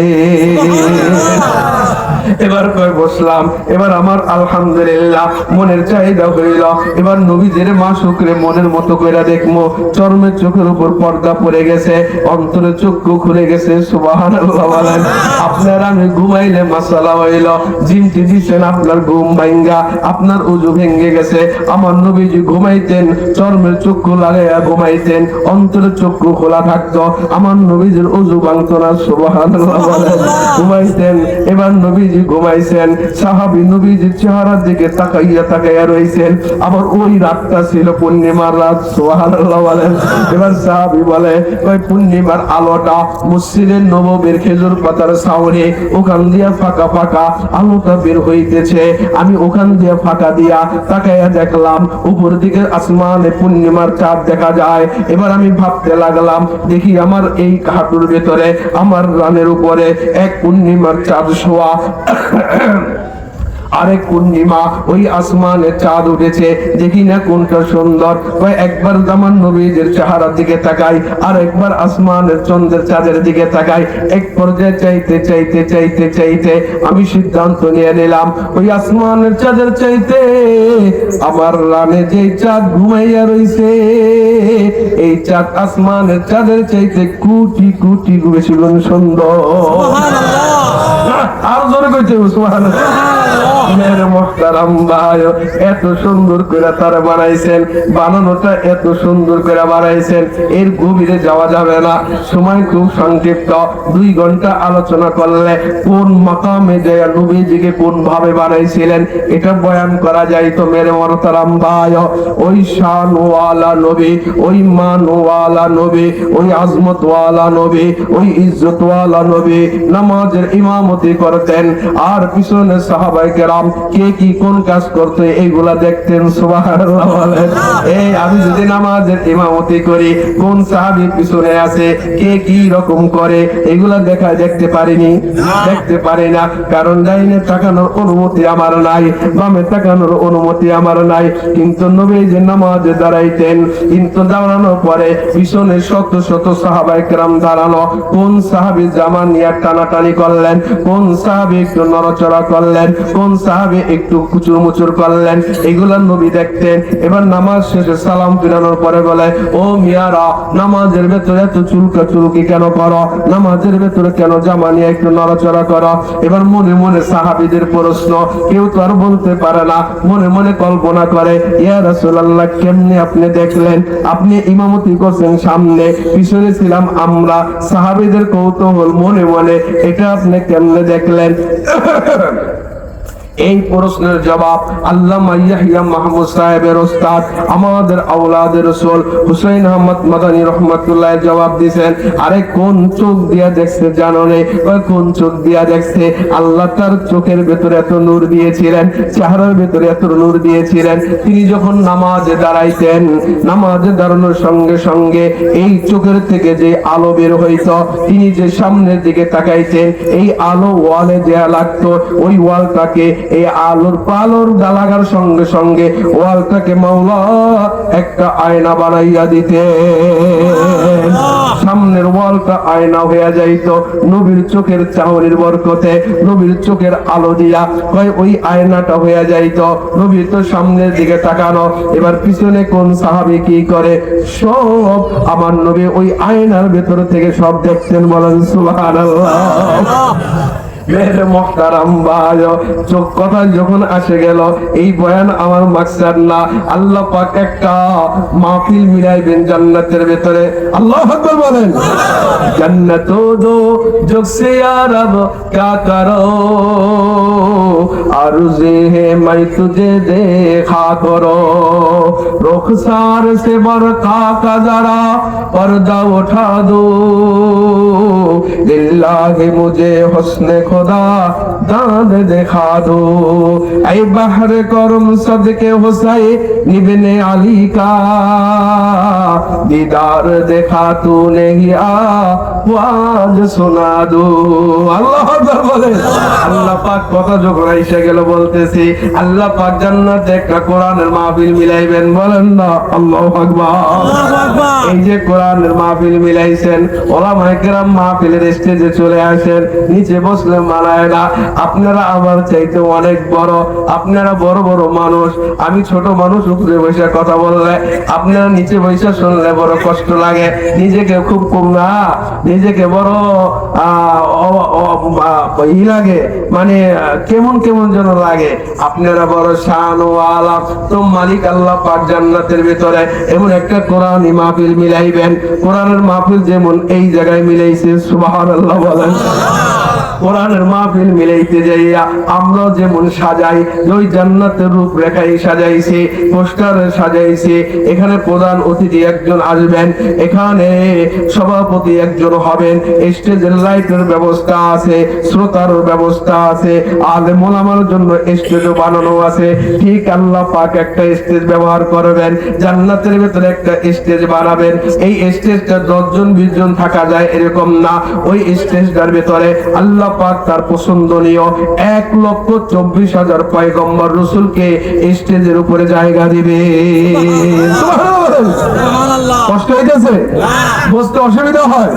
[SPEAKER 1] এবার কয় বসলাম। এবার আমার আলহামদুলিল্লাহ মনের চাহিদা হইল। এবার নবীদের মা শুকরে মনের মতো করে দেখবো। চর্মের চোখের উপর পর্দা পড়ে গেছে, অন্তরের চক্ষু খুলে গেছে। সুবহানাল্লাহ বলেন। আপনার আমি ঘুমাইলে মাসালা হইল, জিনটি দিছেন আপনার ঘুম ভাঙ্গা, আপনার উজু ভেঙে গেছে। আমার নবীজি ঘুমাইতেন, চর্মের চক্ষু লাগাইয়া ঘুমাইতেন, অন্তরের চক্ষু খোলা থাকতো, আমার নবীজির উজু ভাঙতো না। সুবহানাল্লাহ বলেন। ঘুমাইতেন। এবার নবীজি ঘুমাইছেন, সাহাবী নবীজির চেহারার দিকে তাকাইয়া রইছেন। আবার ওই রাতটা ছিল পূর্ণিমার রাত। সুবহানাল্লাহ বলেন। এবার সাহাবী বলে, ওই পূর্ণিমার আলোটা মসজিদের নববীর খেজুর পাতার ছাউনি, ওখান দিয়া ফাঁকা আলোটা বের হইতেছে। আমি ওখান দিয়া ফাঁকা দিয়া তাকাইয়া দেখলাম উপর দিকে আসমানে পূর্ণিমার চাঁদ দেখা যায়। এবার আমি ভাবতে লাগলাম, দেখি আমার এই হাঁটুর ভেতরে আমার রানের উপরে এক পূর্ণিমার চাঁদ শোয়া। আরেক পূর্ণিমা ওই আসমানে চাঁদ উঠেছে, দেখি না কোনটা সুন্দর। একবার আমার নবীদের চেহারার দিকে তাকাই, আর একবার আসমানের চন্দ্রের চাঁদের দিকে তাকাই। এক পর্যায়ে চাইতে আমি সিদ্ধান্ত নিয়ে নিলাম, ওই আসমানের চাঁদের চাইতে আমার রানে যে চাঁদ ঘুমাইয়া রইছে, এই চাঁদ আসমানের চাঁদের চাইতে কোটি কোটি বেশি সুন্দর। আর জোরে কইতে সুবহানাল্লাহ। মেরে মুহতারাম ভাই, এত সুন্দর করে তারা বানাইছেন, বানানোটা এত সুন্দর করে বানাইছেন, এর গভীরে যাওয়া যাবে না, সময় খুব সংক্ষিপ্ত। 2 ঘন্টা আলোচনা করলে কোন মাকামে যায় নবীজিকে কোন ভাবে বানাইছিলেন এটা বয়ান করা যায়। তো মেরে মুহতারাম ভাই, ওই শানওয়ালা নবী, ওই মানওয়ালা নবী, ওই আজমতওয়ালা নবী, ওই ইজ্জতওয়ালা নবী নামাজের ইমামতি করতেন, আর পিছনে সাহাবায়ে কেরাম কে কি কোন কাজ করতে এইগুলা দেখতেন। সুবহানাল্লাহ বলেন। এই আমি যদি নামাজের ইমামতি করি, কোন সাহাবী পিছনে আছে, কে কি রকম করে, এগুলা দেখতে পারিনি, দেখতে পারি না। কারণ ডাইনে তাকানোর অনুমতি আমার নাই, বামে তাকানোর অনুমতি আমার নাই। কিন্তু নবীজি নামাজে দাঁড়াইতেন, কিন্তু দাঁড়ানোর পরে পিছনে শত শত সাহাবায়ে কেরাম দাঁড়ানো। কোন সাহাবী জামা নিয়ে টানাটানি করলেন, কোন সাহাবী একটু নড়াচড়া করলেন, কোন সাহাবী একটু কুচুর মুচুর করলেন, এগুলা নবী দেখতেন। এবার নামাজ শেষে সালাম ফিরানোর পরে বলে, ও মিয়ারা, নামাজের ভেতরে এত চুলকা চুলকি কেন করো? নামাজের ভেতরে কেন জামা নিয়ে একটু নড়াচড়া করো? এবার মনে মনে সাহাবীদের প্রশ্ন, কেউ তো আর বলতে পারে না, মনে মনে কল্পনা করে, ইয়া রাসূলুল্লাহ, কেমনে আপনি দেখলেন? আপনি ইমামতি করছেন সামনে, পিছনে ছিলাম আমরা। সাহাবীদের কৌতূহল মনে মনে, এটা আপনি কেমনে দেখলেন? এই প্রশ্নের জবাব আল্লামা ইয়াহইয়া মাহমুদ সাহেবের ওস্তাদ, আমাদের আওলাদের রাসূল হুসাইন আহমদ মাদানী রাহমাতুল্লাহ জবাব দিয়েছেন, আরে কোন চোখ দিয়া দেখছে জানো নে? ওই কোন চোখ দিয়া দেখছে? আল্লাহ তার চোখের ভেতরে এত নূর দিয়েছিলেন, চেহারার ভেতরে এত নূর দিয়েছিলেন, তিনি যখন নামাজে দাঁড়াইতেন, নামাজে দাঁড়ানোর সঙ্গে সঙ্গে এই চোখের থেকে যে আলো বের হইতো, তিনি যে সামনের দিকে তাকাইতেন, এই আলো ওয়ালে দেয়া লাগতো, ওই ওয়ালটাকে, এই আলোর পালোর লাগার সঙ্গে সঙ্গে ওয়ালটাকে মাওলা একটা আয়না বানাইয়া দিতে, সামনের ওয়ালটা আয়না হয়ে যাইতো নবীর চোখের চাহনির বরকতে, নবীর চোখের আলো দিয়া কয় ওই আয়নাটা হয়ে যাইতো। নবীর তো সামনের দিকে তাকানো, এবার পিছনে কোন সাহাবী কি করে? সব আমার নবী ওই আয়নার ভেতর থেকে সব দেখতেন। বলেন সুবহানাল্লাহ। মেরে মুহতারাম ভাই, চোখ কথা যখন আসে গেল, এই বয়ান আমার মাকসাদ না। আল্লাহ পাক একটা মাহফিল মিলাইবেন জান্নাতের ভেতরে। আল্লাহু আকবার বলেন। জান্নাত দো জগ সে ইয়া রব क्या करो, आरज़ू है मैं तुझे देखा करो, रुखसार से बरका का जरा पर्दा उठा दो, लिल्लाहि मुझे हुस्ने खुदा दाद दिखा दो, ऐ बहर करम सदके हुसैन इब्ने अली का दीदार देखा तूने ही आवाज सुना दो। আল্লাহ আকবার বলে। আল্লাহ পাক কথা যখন এসে গেল বলতেছি, আল্লাহ পাক জান্নাতে একটা কোরআনের মাহফিল মিলাইবেন। বলেন না আল্লাহু আকবার। এই যে কোরআনের মাহফিল মিলাইছেন, ওলামায়ে কেরাম মাহফিলের স্টেজে চলে আসেন, নিচে বসলে মানায় না। আপনারা আমার চাইতে অনেক বড়, আপনারা বড় বড় মানুষ, আমি ছোট মানুষ, উপরে বসে কথা বললে আপনারা নিচে বসে শুনলে বড় কষ্ট লাগে, নিজেকে খুব কম না, নিজেকে বড় ই লাগে, মানে কেমন কেমন যেন লাগে। আপনারা বড় শান ও আলা, তো মালিক আল্লাহ পাক জান্নাতের ভিতরে এমন একটা কোরআনী মাহফিল মিলাইবেন, কোরআনের মাহফিল যেমন এই জায়গায় মিলাইছে, সুবহানাল্লাহ বলেন। কোরআনের মাহফিল মিলাইতে যাইয়া আমরা যেমন সাজাই, ওই জান্নাতের রূপরেখায় সাজাইছে, পোস্টারে সাজাইছে। এখানে প্রধান অতিথি একজন আসবেন, এখানে সভাপতি একজন হবেন, স্টেজের লাইটের ব্যবস্থা আছে, শ্রোতার ব্যবস্থা আছে, আলেম ওলামার জন্য স্টেজও বানানো আছে। ঠিক আল্লাহ পাক একটা স্টেজ ব্যবহার করবেন, জান্নাতের ভিতরে একটা স্টেজ বানাবেন। এই স্টেজটা 10 জন 20 জন থাকা যায় এরকম না, ওই স্টেজটার ভিতরে আল্লাহ পাক তার পছন্দনীয় 1,24,000 পয়গম্বর রাসূলকে স্টেজের উপরে জায়গা দিবে। সুবহানাল্লাহ। কষ্ট হইতেছে? বুঝতে অসুবিধা হয়?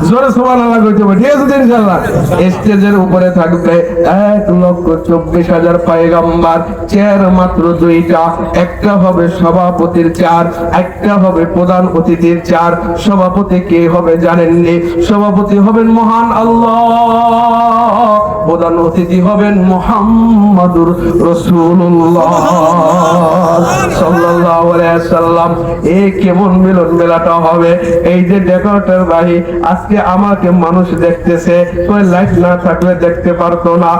[SPEAKER 1] জোরে সুবহানাল্লাহ কইতে হবে, ঠিক আছে ইনশাআল্লাহ। স্টেজের উপরে থাকবে 1,24,000 পয়গম্বর, চেয়ার মাত্র 2টা, একটা হবে সভাপতির চেয়ার, একটা হবে প্রধান অতিথির চেয়ার। সভাপতি কে হবে জানেননি? সভাপতি হবেন মহান আল্লাহ, প্রধান অতিথি হবেন মুহাম্মাদুর রাসূলুল্লাহ সাল্লাল্লাহু আলাইহি ওয়াসাল্লাম। এই কেমন মিলন মেলাটা হবে। এই যে ডেকোরেটর ভাই আজকে আমাকে মানুষ দেখতেছে, কই লাইট না থাকলে দেখতে পারতো না।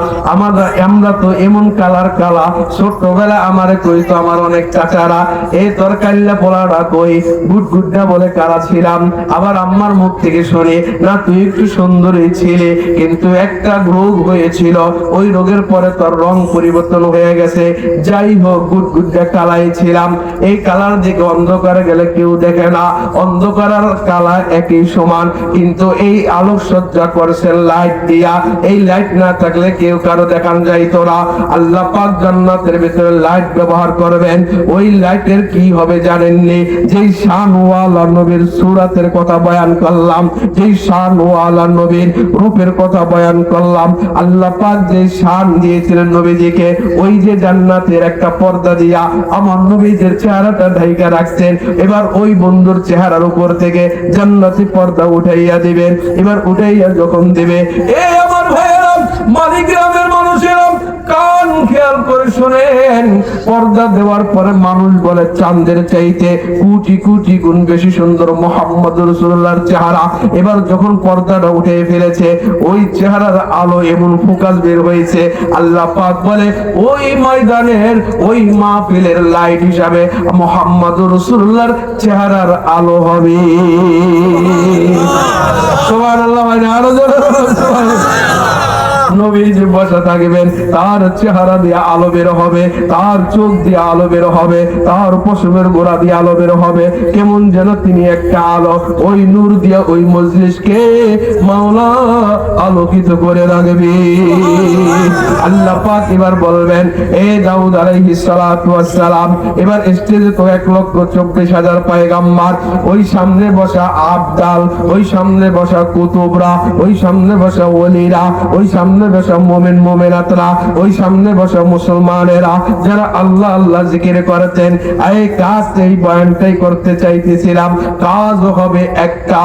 [SPEAKER 1] আমরা তো এমন কালার কালা, ছোটবেলা আমারে কইতো আমার অনেক চাচারা, এই তরকারিলা পোলাটা কই গুডগুডটা বলে কালা ছিলাম। আবার আম্মার মুখ থেকে শুনি, না তুই একটু সুন্দরী ছিলে, কিন্তু একটা রোগ হয়েছিল, ওই রোগের পরে তোর রং পরিবর্তন হয়ে গেছে। যাই হোক, গুডগুডটা কালাই ছিলাম। এই কালার দিকে অন্ধকারে গেলে কেউ দেখে না, অন্ধকার আর কালা একই সমান, কিন্তু এই আলোকসজ্জা করছেন লাইট দিয়া, এই লাইট না থাকলে কেউ কারো দেখান যাইতো না। আল্লাহ পাক জান্নাতের ভিতরে লাইট ব্যবহার করবেন। ওই লাইটের কি হবে জানেননি? যেই শানওয়ালা নবীর সূরাতের কথা বয়ান করলাম, যেই শানওয়ালা নবীর রূপের কথা বয়ান করলাম। আল্লাহ পাক যে শান দিয়েছিলেন নবীজিকে, ওই যে জান্নাতের একটা পর্দা দিয়া আমার নবীজির চেহারাটা ঢাইকা রাখছেন, এবার ওই বন্ধুর চেহারার উপর থেকে জান্নাতি পর্দা উঠাইয়া দিবেন। এবার উঠাইয়া যখন দিবে, এই আমার ভাইয়েরা, মালিগ্রামের মানুষেরা কান খেয়াল করে শুনেন, পর্দা দেওয়ার পরে মানুষ বলে চাঁদের চাইতে কোটি কোটি গুণ বেশি সুন্দর মুহাম্মদ রাসূলুল্লাহর চেহারা। এবার যখন পর্দাটা উঠে ফেলেছে, ওই চেহারার আলো এমন ফোকাস বের হয়েছে, আল্লাহ পাক বলে ওই ময়দানের ওই মাহফিলের লাইট হিসাবে মুহাম্মদ রাসূলুল্লাহর চেহারার আলো হবে। সুবহানাল্লাহ, মানে আরো জোরে সুবহানাল্লাহ। নবীজি বসে থাকবেন, তার চেহারা দিয়ে আলো বের হবে, তার চোখ দিয়ে আলো বের হবে, তার পশমের গোড়া দিয়ে আলো বের হবে, কেমন যেন তিনি একটা আলো। ওই নূর দিয়ে ওই মজলিসকে মাওলা আলোকিত করে রাখবে। আল্লাহ পাক এবার বলবেন, এ দাউদ আলাইহিস সালাতু ওয়াস সালাম, এবার স্টেজে তো 1,24,000 পয়গাম্বার, ওই সামনে বসা আবদাল, ওই সামনে বসা কুতুবরা, ওই সামনে বসা ওলিরা, ওই সামনে বসা মুমিন মুমিনাতরা, ওই সামনে বসা মুসলমানেরা যারা আল্লাহ আল্লাহ জিকির করতেন। এই কাজ, এই বয়ানটাই করতে চাইতেছিলাম। কাজ হবে একটা,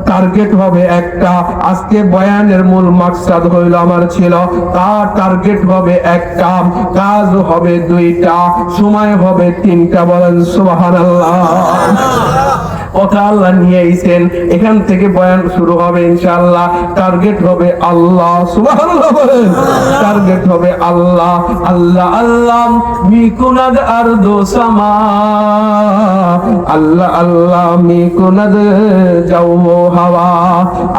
[SPEAKER 1] টার্গেট হবে একটা। আজকে বয়ানের মূল মাকসাদ হইল আমার ছিল, তার টার্গেট হবে একটা, কাজ হবে দুইটা, সময় হবে তিনটা। বলেন সুবহানাল্লাহ। কথা আল্লাহ নিয়ে আইছেন, এখান থেকে বয়ান শুরু হবে ইনশাআল্লাহ। টার্গেট হবে আল্লাহ। সুবহানাল্লাহ বলেন। টার্গেট হবে আল্লাহ। আল্লাহ আল্লাহ মিকুনাদ আরদু সামা, আল্লাহ আল্লাহ মিকুনাদ জাও হাওয়া,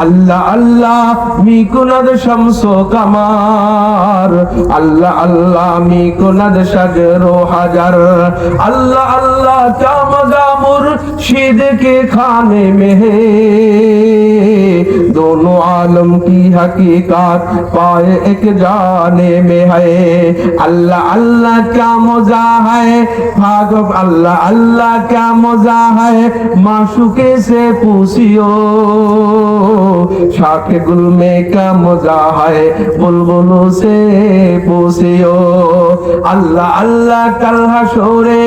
[SPEAKER 1] আল্লাহ আল্লাহ মিকুনাদ শামসু কামার, আল্লাহ আল্লাহ মিকুনাদ শাজরু হাজার, আল্লাহ আল্লাহ क्या मजा मुर्शिद के खाने में है, दोनों आलम की हकीकत पाए एक जाने में है। अल्लाह अल्लाह क्या मजा है, भागो अल्लाह अल्लाह क्या मजा है, माशूके से पूछियो, शाके गुल में क्या मजा है, बुलबुलों से पूछियो। अल्लाह अल्लाह कल हशोरे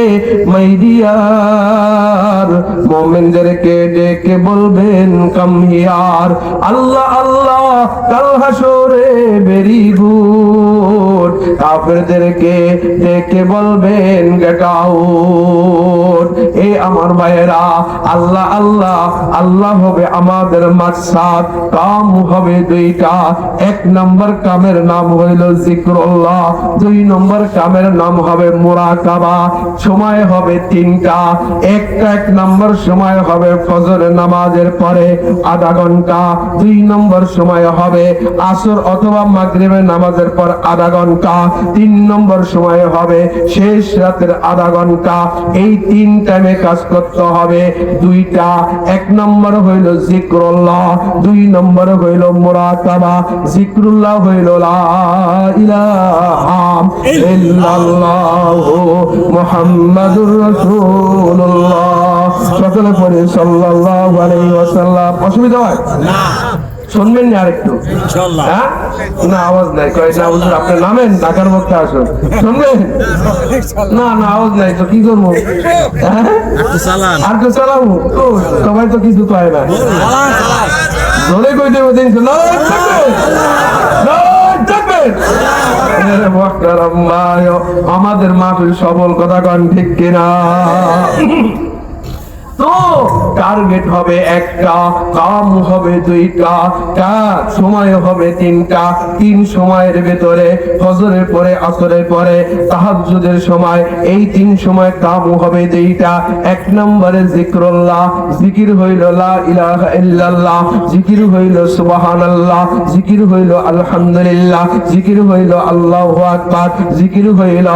[SPEAKER 1] मैदियार, मोमिनদেরকে ডেকে বলবেন কাম হিয়ার। আল্লাহ আল্লাহ কাল হাসরে ভেরি গুড, কাফেরদেরকে ডেকে বলবেন গেট আউট। এই আমার ভাইয়েরা, আল্লাহ আল্লাহ আল্লাহ হবে আমাদের মাকসাদ। কাম হবে দুইটা। এক নম্বর কামের নাম হইল জিক্রুল্লাহ, দুই নম্বর কামের নাম হবে মুরাকাবা। সময় হবে তিনটা। এক নম্বর সময় হবে ফজরের নামাজের পরে আধা ঘন্টা, দুই নম্বর সময় হবে আসর অথবা মাগরিবের নামাজের পর আধা ঘন্টা, তিন নম্বর সময় হবে শেষ রাতের আধা ঘন্টা। এই তিন টাইমে কাজ করতে হবে দুইটা। এক নম্বর হইল জিক্রুল্লাহ, দুই নম্বর হইল মুরাকাবা। জিক্রুল্লাহ হইল লা ইলাহা ইল্লাল্লাহু মুহাম্মাদুর রাসূলুল্লাহ। সকলে পড়ে সাল্লাল্লাহু আলাইহি ওয়াসাল্লাম। অসুবিধা হয় না? শুনবেন না আরেকটু? ইনশাআল্লাহ। হ্যাঁ, না আওয়াজ নাই। কয় না হুজুর আপনি নামেন, ঢাকার মধ্যে আসুন। শুনবেন? না না আওয়াজ নাই তো কি করব? হ্যাঁ, আর তো চালাবো তো, সবাই তো কিছু পায় না। জোরে কই দেব দিন না থাকবে, না থাকবে। আমাদের মাহফিল সফল, কথা কন ঠিক কিনা? তো টার্গেট হবে একটা, কাম হবে দুইটা, কাজ সময় হবে তিনটা। তিন সময়ের ভেতরে ফজরের পরে, আসরের পরে, তাহাজ্জুদের সময়, এই তিন সময় কাম হবে দুইটা। এক নম্বরে জিক্রুল্লাহ, জিকির হইল লা ইলাহা ইল্লাল্লাহ, জিকির হইল সুবহানাল্লাহ, জিকির হইল আলহামদুলিল্লাহ, জিকির হইল আল্লাহু আকবার, জিকির হইল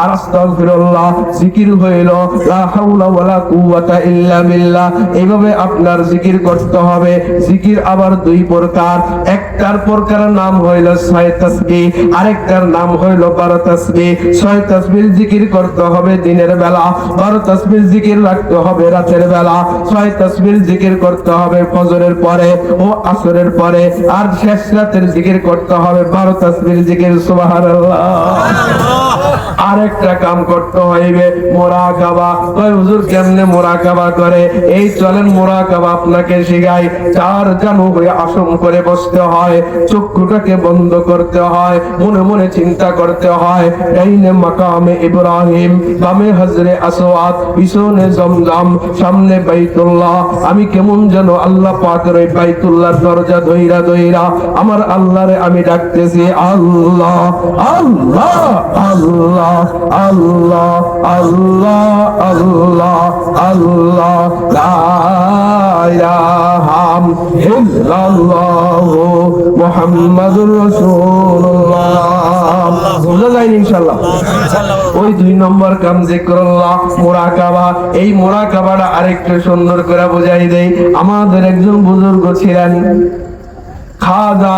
[SPEAKER 1] আস্তাগফিরুল্লাহ, জিকির হইল লা হাওলা ওয়ালা কুওয়াতা ইল্লা ইল্লা বিল্লাহ। এইভাবে আপনার জিকির করতে হবে। জিকির আবার দুই প্রকার, একটার প্রকারের নাম হইল 6 তাসবিহ, আরেকটার নাম হইল 12 তাসবিহ। 6 তাসবিহ জিকির করতে হবে দিনের বেলা, 12 তাসবিহ জিকির রাখতে হবে রাতের বেলা। 6 তাসবিহ জিকির করতে হবে ফজরের পরে ও আসরের পরে, আর শেষ রাতের জিকির করতে হবে 12 তাসবিহ জিকির। সুবহানাল্লাহ। আরেকটা কাম করতে হইবে মুরাকাবা। কয় হুজুর কেমনে মুরাকাবা করে? এই চলেন মুরাকাবা আপনাকে শিখাই। চার জানু হয়ে আসন করে বসতে হয়, চক্ষুটাকে বন্ধ করতে হয়, মনে মনে চিন্তা করতে হয় ডাইনে মাকামে ইব্রাহিম, বামে হজরে আসওয়াদ, পিছনে জমজম, সামনে বাইতুল্লাহ। আমি কেমন যেন আল্লাহ পাকের ওই বাইতুল্লাহর দরজা ধইরা ধইরা আমার আল্লাহরে আমি ডাকতেছি, আল্লাহ আল্লাহ আল্লাহ আল্লাহ আল্লাহ আল্লাহ আল্লাহ, লা ইলাহা ইল্লাল্লাহু মুহাম্মাদুর রাসূলুল্লাহ। বুঝা যায় ইনশাআল্লাহ। ওই 2 নম্বর কাম জিকরুল্লাহ, মুরাকাবা। এই মুরাকাবাটা আরেকটু সুন্দর করে বুঝাই দেই। আমাদের একজন বুজুর্গ ছিলেন খাজা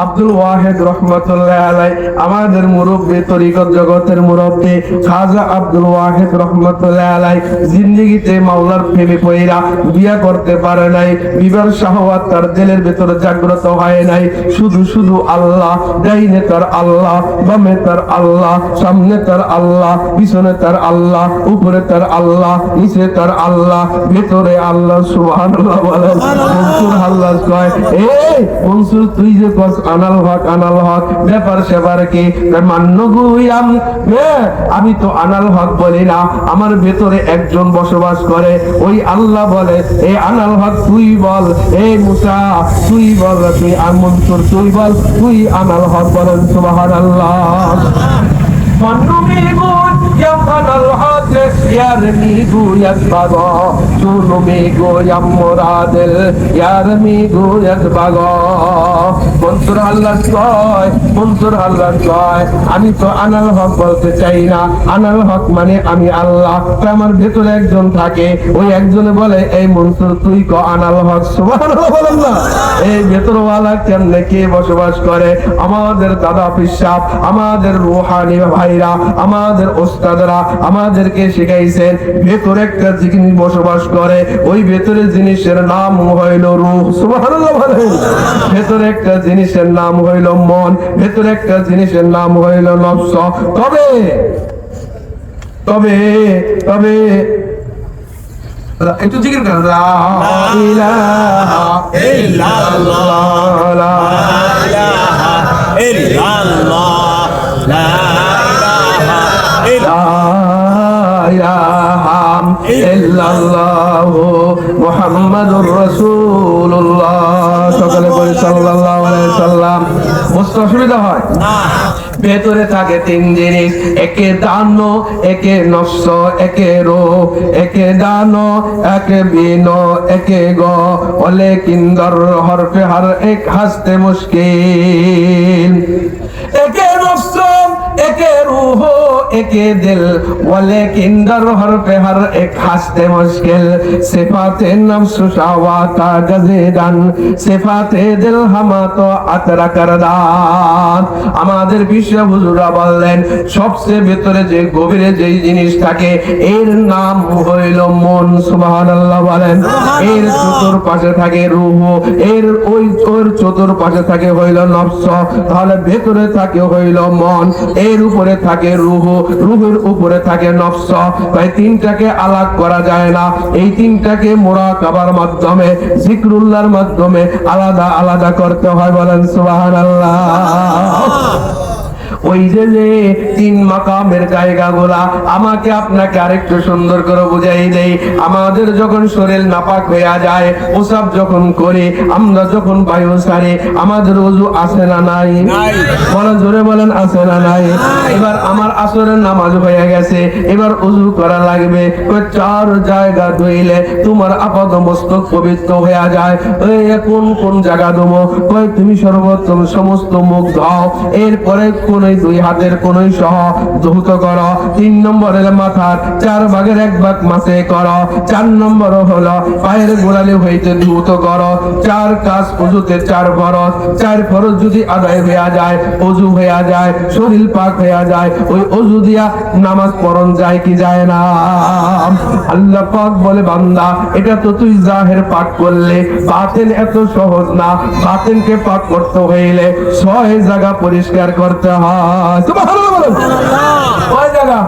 [SPEAKER 1] আব্দুল ওয়াহিদ রহমাতুল্লাহ আলাইহি, আমাদের মুরব্বী, তরিকত জগতের মুরব্বী খাজা আব্দুল ওয়াহিদ রহমাতুল্লাহ আলাইহি জিন্দেগিতে মাওলার প্রেমে পড়া বিয়া করতে পারে নাই। বিবাহের শাহওয়াত তার দিলের ভিতরে জাগ্রত হয় নাই। শুধু শুধু আল্লাহ, ডাইনে তার আল্লাহ, বামে তার আল্লাহ, সামনে তার আল্লাহ, পিছনে তার আল্লাহ, উপরে তার আল্লাহ, নিচে তার আল্লাহ, ভিতরে আল্লাহ। সুবহানাল্লাহ বলেন। মনসুর আল্লাহ কয়, এই মনসুর তুই যে কস আনাল হক আনাল হক, ব্যাপার সেবার কি? মান্য গুয়াম, আমি তো আনাল হক বলি না, আমার ভেতরে একজন বসবাস করে, ওই আল্লাহ বলে এই আনাল হক তুই বল, এই মুসা তুই বল, তুই মনসুর তুই বল, তুই আনাল হক বলেন। সুবহানাল্লাহ। মান্য মিগুন ইয়া আনাল হক ইয়ার মিগু ইয়াসবাগ, শুনো মিগু ইয়া মুরাদিল ইয়ার মিগু ইয়াসবাগ। মনসুর আল্লাহ কয়, মনসুর আল্লাহ কয়, আমি তো আনাল হক বলতে চাই না। আনাল হক মানে আমি আল্লাহ, আমার ভেতরে একজন থাকে, ওই একজনে বলে এই মনসুর তুই ক আনাল হক। সুবহানাল্লাহ বলেন না। এই ভেতরওয়ালা কেমনে কে বসবাস করে? আমাদের দাদা পিসাব, আমাদের রুহানি ভাইরা, আমাদের ওস্তাদরা আমাদেরকে শিখাইছেন ভেতরে একটা জিনিস বসবাস করে, ওই ভেতরে জিনিসের নাম হইল রূহ। সুবহানাল্লাহ বলেন। ভেতরে একটা জিনিসের নাম হইল মন, ভেতরে একটা জিনিসের নাম হইল নফস। তবে তবে তবে একটু জিকির করেন, লা ইলাহা ইল্লাল্লাহ, লা ইলাহা ইল্লাল্লাহ, লা ইলাহা ইল্লাল্লাহ মুহাম্মাদুর রাসূলুল্লাহ। সকলে বলি সাল্লাল্লাহু আলাইহি সাল্লাম। বুঝতে অসুবিধা হয় না? ভেতরে থাকে 3 জিনিস, একে দান, একে নফস, একে রূহ, একে দান, একে বিন, একে গ, ওলে কিন্দর হরফে হর এক হাসতে মুশকিল। একে নফস, একে রূহ, একে দিল, ওলে কিন্দর হরফে হর এক হাসতে মুশকিল। সিফাতে নফস শাওয়াতা গজিদান, সিফাতে দিল হামাতো আতরা করদান। আমাদের বিশ্ব হুজুরা বললেন সবচেয়ে ভেতরে যে গভীরে যে জিনিস থাকে এর নাম হইল মন। সুবহানাল্লাহ বলেন। এর চতুর্পাশে থাকে রূহ, এর ওই ওর চতুর্পাশে থাকে হইল নফস, তাহলে ভেতরে থাকে হইল মন, এর উপরে থাকে রূহ, রূহের উপরে থাকে নফস। তাই 3টাকে আলাদা করা যায় না। এই 3টাকে মুরাকাবার মাধ্যমে, জিকরুল্লাহর মাধ্যমে আলাদা আলাদা করতে হয়। বলেন সুবহানাল্লাহ। ওই যে 3 মাকামের জায়গাগুলা আমাকে আপনাকে আরেকটু সুন্দর করে বুঝাই দেই। আমাদের যখন শরীর নাপাক হয়ে যায়, ওসব যখন করি, আমরা যখন বায়ু ছাড়ি, আমাদের ওযু আছে না নাই? বলেন জোরে বলেন, আছে না নাই? এবার আমার আসরের নামাজ হয়ে গেছে, এবার ওযু করা লাগবে। 4 জায়গা ধুইলে তোমার আপাদ মস্তক পবিত্র হয়ে যায়। কোন কোন জায়গা দেবো? তুমি সর্বোত্তম সমস্ত মুখ দাও, এরপরে কোন কোনোই দুই হাতের কোনোই সহ ধৌত করো। 3 নম্বর হলো মাথার 4 ভাগের 1 ভাগ মাসে করো। 4 নম্বর হলো পায়ের গোড়ালি হইতে ধৌত করো। 4 কাজ ওযুতে 4 ফরজ। 4 ফরজ যদি আদায় হয়ে যায়, ওযু হয়ে যায়, শরীর পাক হয়ে যায়, ওই ওযু দিয়া নামাজ পড়ন যায় কি যায় না? আল্লাহ পাক বলে বান্দা এটা তো তুই জাহের পাক করলে, বাতিন এত সহজ না। বাতিনকে পাক করতে হইলে 6 জায়গা পরিষ্কার করতে হয়। সুবহানাল্লাহ বলেন। কয় জায়গা?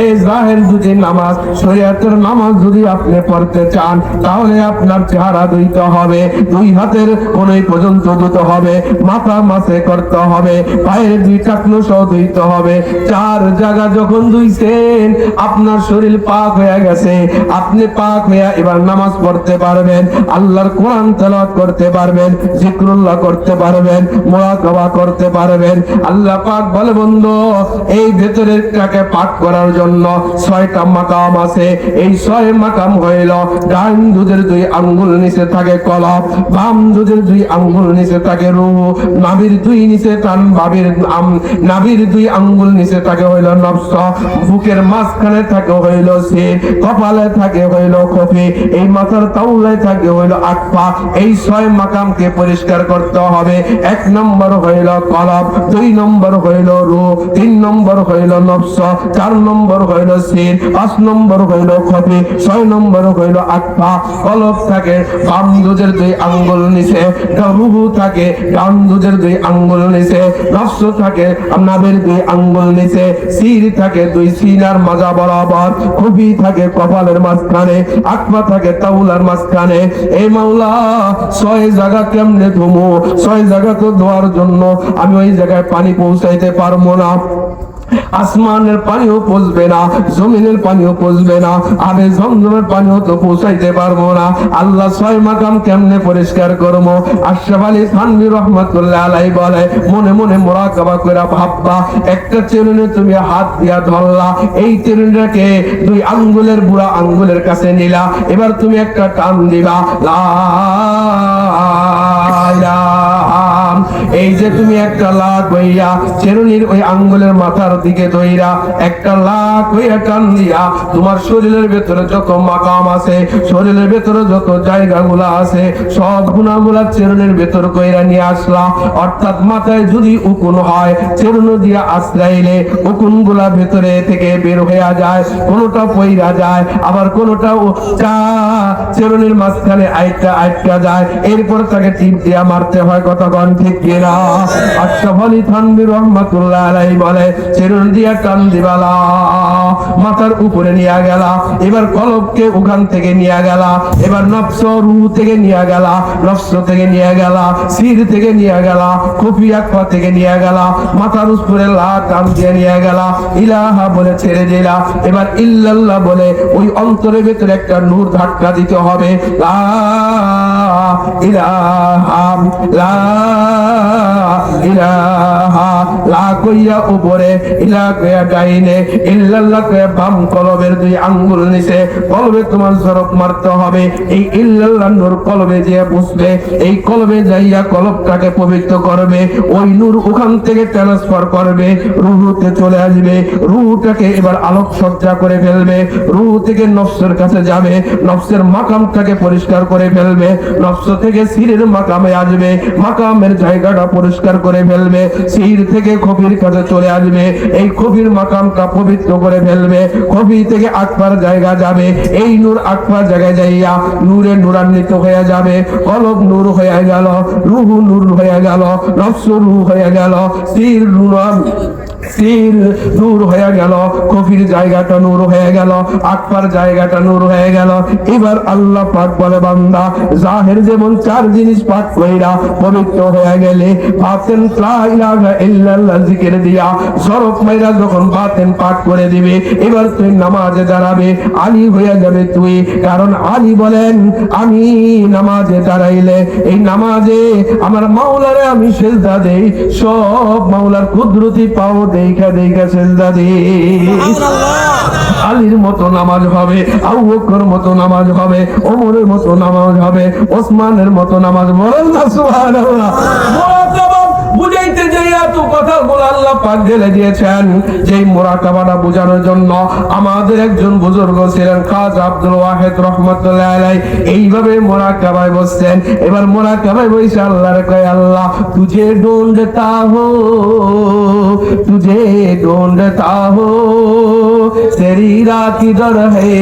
[SPEAKER 1] এই জাহের যদি নামাজ, শরীয়তের নামাজ যদি আপনি পড়তে চান, তাহলে আপনার চেহারা ধুইতে হবে, 2 হাতের কোণই পর্যন্ত ধুতে হবে, মাথা মাসে করতে হবে, পায়ের 2 টাকনু সহ ধুইতে হবে। 4 জায়গা যখন ধুইছেন, আপনার শরীর পাক হয়ে গেছে, আপনি পাক হয়ে এবার নামাজ পড়তে পারবেন, আল্লাহর কোরআন তেলাওয়াত করতে পারবেন, জিকরুল্লাহ করতে পারবেন, মুরাকাবা করতে পারবেন। আল্লাহ পাক বলে বন্ধু এই ভেতরেরটাকে পাক করার জন্য 6টা মাকাম আছে। এই 6 মাকাম হইল ডান দুধের 2 আঙ্গুল নিচে থাকে কলব, বাম দুধের 2 আঙ্গুল নিচে থাকে রূহ, নাভির 2 নিচে টান, নাভির 2 আঙ্গুল নিচে থাকে হইল নফস, বুকের মাঝখানে থাকে হইল সির, কপালে থাকে হইল কফি, এই মাথার তাউলায় থাকে হইল আকফা। এই 6 মাকামকে পরিষ্কার করতে হবে। 1 নম্বর হইল কলব, 2 নম্বর হইল রূহ, 3 নম্বর হইল নফস, 4 নম্বর হইল সির, 5 নম্বর হইল কফি, 6 নম্বর হইল আকফা। কলব থাকে বাম দুধের 2 আঙ্গুল নিচে, রূহ থাকে ডান দুধের 2 আঙ্গুল নিচে, নফস থাকে নাভির 2 আঙ্গুল নিচে, সির থাকে 2 সিনার মাজা বরাবর, কফি থাকে কপালের মাঝখানে, আকফা থাকে তাউলার মাঝখানে। এই মাওলা 6 জায়গা কেমনে ধুমু? 6 জায়গা তো ধোয়ার জন্য আমি ওই জায়গায় পানি পৌঁছাইতে পারবো না। আসমানের পানিও পৌঁছবে না, জমিনের পানিও পৌঁছবে না, আবে জমজমের পানিও তো পৌঁছাইতে পারবো না। আল্লাহ 6 মাকাম কেমনে পরিষ্কার করবো? আশরাফ আলী থানভী রাহমাতুল্লাহ আলাইহি বলে মনে মনে মুরাকাবা করে ভাববা, একটা চিরুনি তুমি হাত দিয়া ধরলা, এই চিরুনিটাকে 2 আঙ্গুলের বুড়া আঙ্গুলের কাছে নিলা, এবার তুমি একটা টান দিবা, লা ইলাহা। এই যে তুমি একটা লাখ হইয়া চিরুনির ওই আঙ্গুলের মাথার দিকে ধইরা একটা লাখ হইয়া টান দিয়া তোমার শরীরের ভেতরে যত মাকাম আছে, শরীরের ভেতরে যত জায়গাগুলা আছে, সব গুণাগুলা চিরুনির ভেতর কইরা নিয়ে আসলা। অর্থাৎ মাথায় যদি উকুন হয়, চিরুনি দিয়া আশ্রাইলে উকুনগুলা ভেতরে থেকে বের হয়ে যায়, কোনটা পইরা যায়, আবার কোনটা চিরুনির মাঝখানে আটকা যায়, এরপর তাকে টিপ দিয়া মারতে হয়। কতক্ষণ ঠিক কিনা? আশরাফ আলী থানভী রাহমাতুল্লাহ আলাইহি বলে চিরুনি দিয়া টান দিবালা, মাথার উপরে নিয়ে গেলা, এবার কলবকে ওখান থেকে নিয়ে গেলা, এবার নফস রূহ থেকে নিয়ে গেলা, নফস থেকে নিয়ে গেলা, সির থেকে নিয়ে গেলা, কফি আকফা থেকে নিয়ে গেলা, মাথার উপরে লা টান দিয়ে নিয়ে গেলা, ইলাহা বলে ছেড়ে দিলা। এবার ইল্লাল্লাহ বলে ওই অন্তরের ভিতরে একটা নূর ধাক্কা দিতে হবে, লা ইলাহা, লা ইলাহা, লা কইয়া উপরে, ইলা কইয়া ডাইনে, ইল্লাল্লাহ কইয়া বাম কলবের 2 আঙ্গুল নিচে, কলবে তোমার জরক মারতে হবে। এই ইল্লাল্লাহ নূর কলবে দিয়ে বুঝবে, এই কলবে যাইয়া কলবটাকে পবিত্র করবে, ওই নূর ওখান থেকে ট্রান্সফার করবে, রূহতে চলে আসবে, রূহটাকে এবার আলোক সজ্জা করে ফেলবে, রূহ থেকে নফসের কাছে যাবে, নফসের মাকামটাকে পরিষ্কার করে ফেলবে, নফস থেকে সিরের মাকামে আসবে, মাকামের জায়গাটা পরিষ্কার করে ফেলবে, সির থেকে কফির কাছে চলে আসবে, এই কফির মাকামটা পবিত্র করে ফেলবে, কফি থেকে আকফার জায়গা যাবে, এই নূর আকফার জায়গায় যাইয়া নূরে নূরান্বিত হয়ে যাবে, কলব নূর হয়ে গেল, রূহ নূর হয়ে গেল, নফস রূহ হয়ে গেল, সির নূর হয়ে গেল, কফির জায়গাটা নূর হয়ে গেল, আকফার জায়গাটা নূর হয়ে গেল। এবার আল্লাহ পাক বলে বান্দা জাহের যেমন 4 জিনিস পাক কইরা পবিত্র হয়ে গেলে, বাতিন লা ইলাহা ইল্লাল্লাহ জিকির দিয়া জরফ মাইরা যখন বাতিন পাক করে দিবে, এবার তুই নামাজে দাঁড়াবে, আলী হয়ে যাবে তুই। কারণ আলী বলেন আমি নামাজে দাঁড়াইলে এই নামাজে আমার মাওলারে আমি সিজদা দেই, সব মাওলার কুদরতি পাও দেখা দেখা সিজদা দেই। আলীর মতো নামাজ হবে, আবু বকর মতো নামাজ হবে, ওমরের মতো নামাজ হবে, ওসমানের মতো নামাজ। বলেন না সুবহানাল্লাহ। বুঝাইতে যাইয়া তো কথাগুলো আল্লাহ পাক ঢেলে দিয়েছেন। যেই মুরাকাবাটা বোঝানোর জন্য আমাদের একজন বুজুর্গ ছিলেন খাজা আব্দুল ওয়াহিদ রাহমাতুল্লাহ আলাইহি, এইভাবে মুরাকাবায় বসছেন। এবার মুরাকাবায় বসে আল্লাহর কয়, আল্লাহ তুঝে ढूंढता हो, तुझे ढूंढता हो, तेरी रात किधर है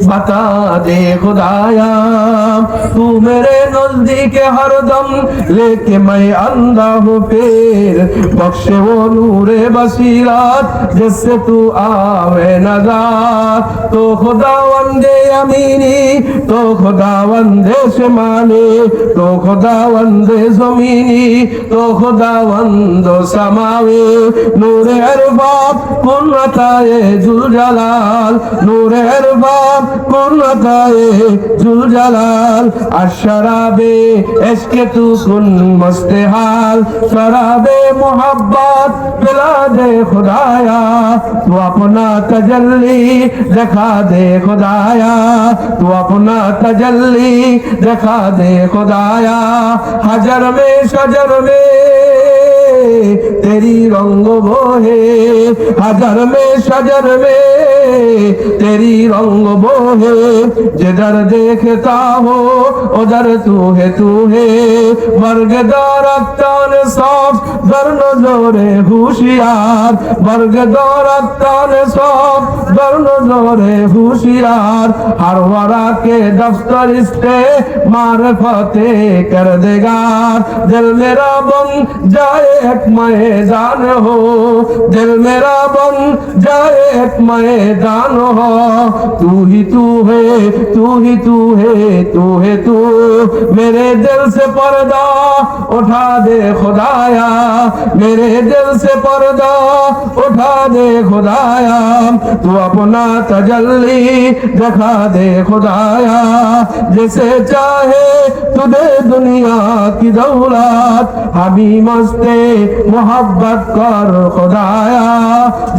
[SPEAKER 1] बता दे खुदाया, तू मेरे नजदीक हरदम लेके मैं अंधा हूँ फिर बख्शे वो नूरे बसीरत जिससे तू आवे नजर, तो खुदावंदे अमीनी, तो खुदावंदे शमानी, तो खुदावंदे जमीनी, तो खुदावंदो समावी, नूरे अरबाब कुन्नताए जुल जलाल, नूरे अरबाब कुन्नताए जुल जलाल, अशराबे इश्क़ तू कुन मस्ते हाल, शराबे मोहब्बत पिला दे खुदाया, तू अपना तजल्ली दिखा दे खुदाया, तू अपना तजल्ली दिखा दे खुदाया, हजर में शजर में तेरी रंग वो है, हजर में शजर में तेरी रंग वो है, जिधर देखता हो उधर तू है बरगदार अक्तान साफ दर नजोरे होशियार, बरगदार अक्तान साफ दर नजोरे होशियार, हर वरा के दफ्तर इससे मारफते कर देगा, दिल मेरा बन जाए एक मैदान हो, दिल मेरा बन जाए एक मैदान हो, तू ही तू है, तू ही तू है, तू है तू, मेरे दिल से पर्दा उठा दे खुदाया, मेरे दिल से पर्दा उठा दे खुदाया, तू अपना तजल्ली दिखा दे खुदाया, जैसे चाहे तू दे दुनिया की दौलत, हमी मस्ते मोहब्बत कर खुदाया,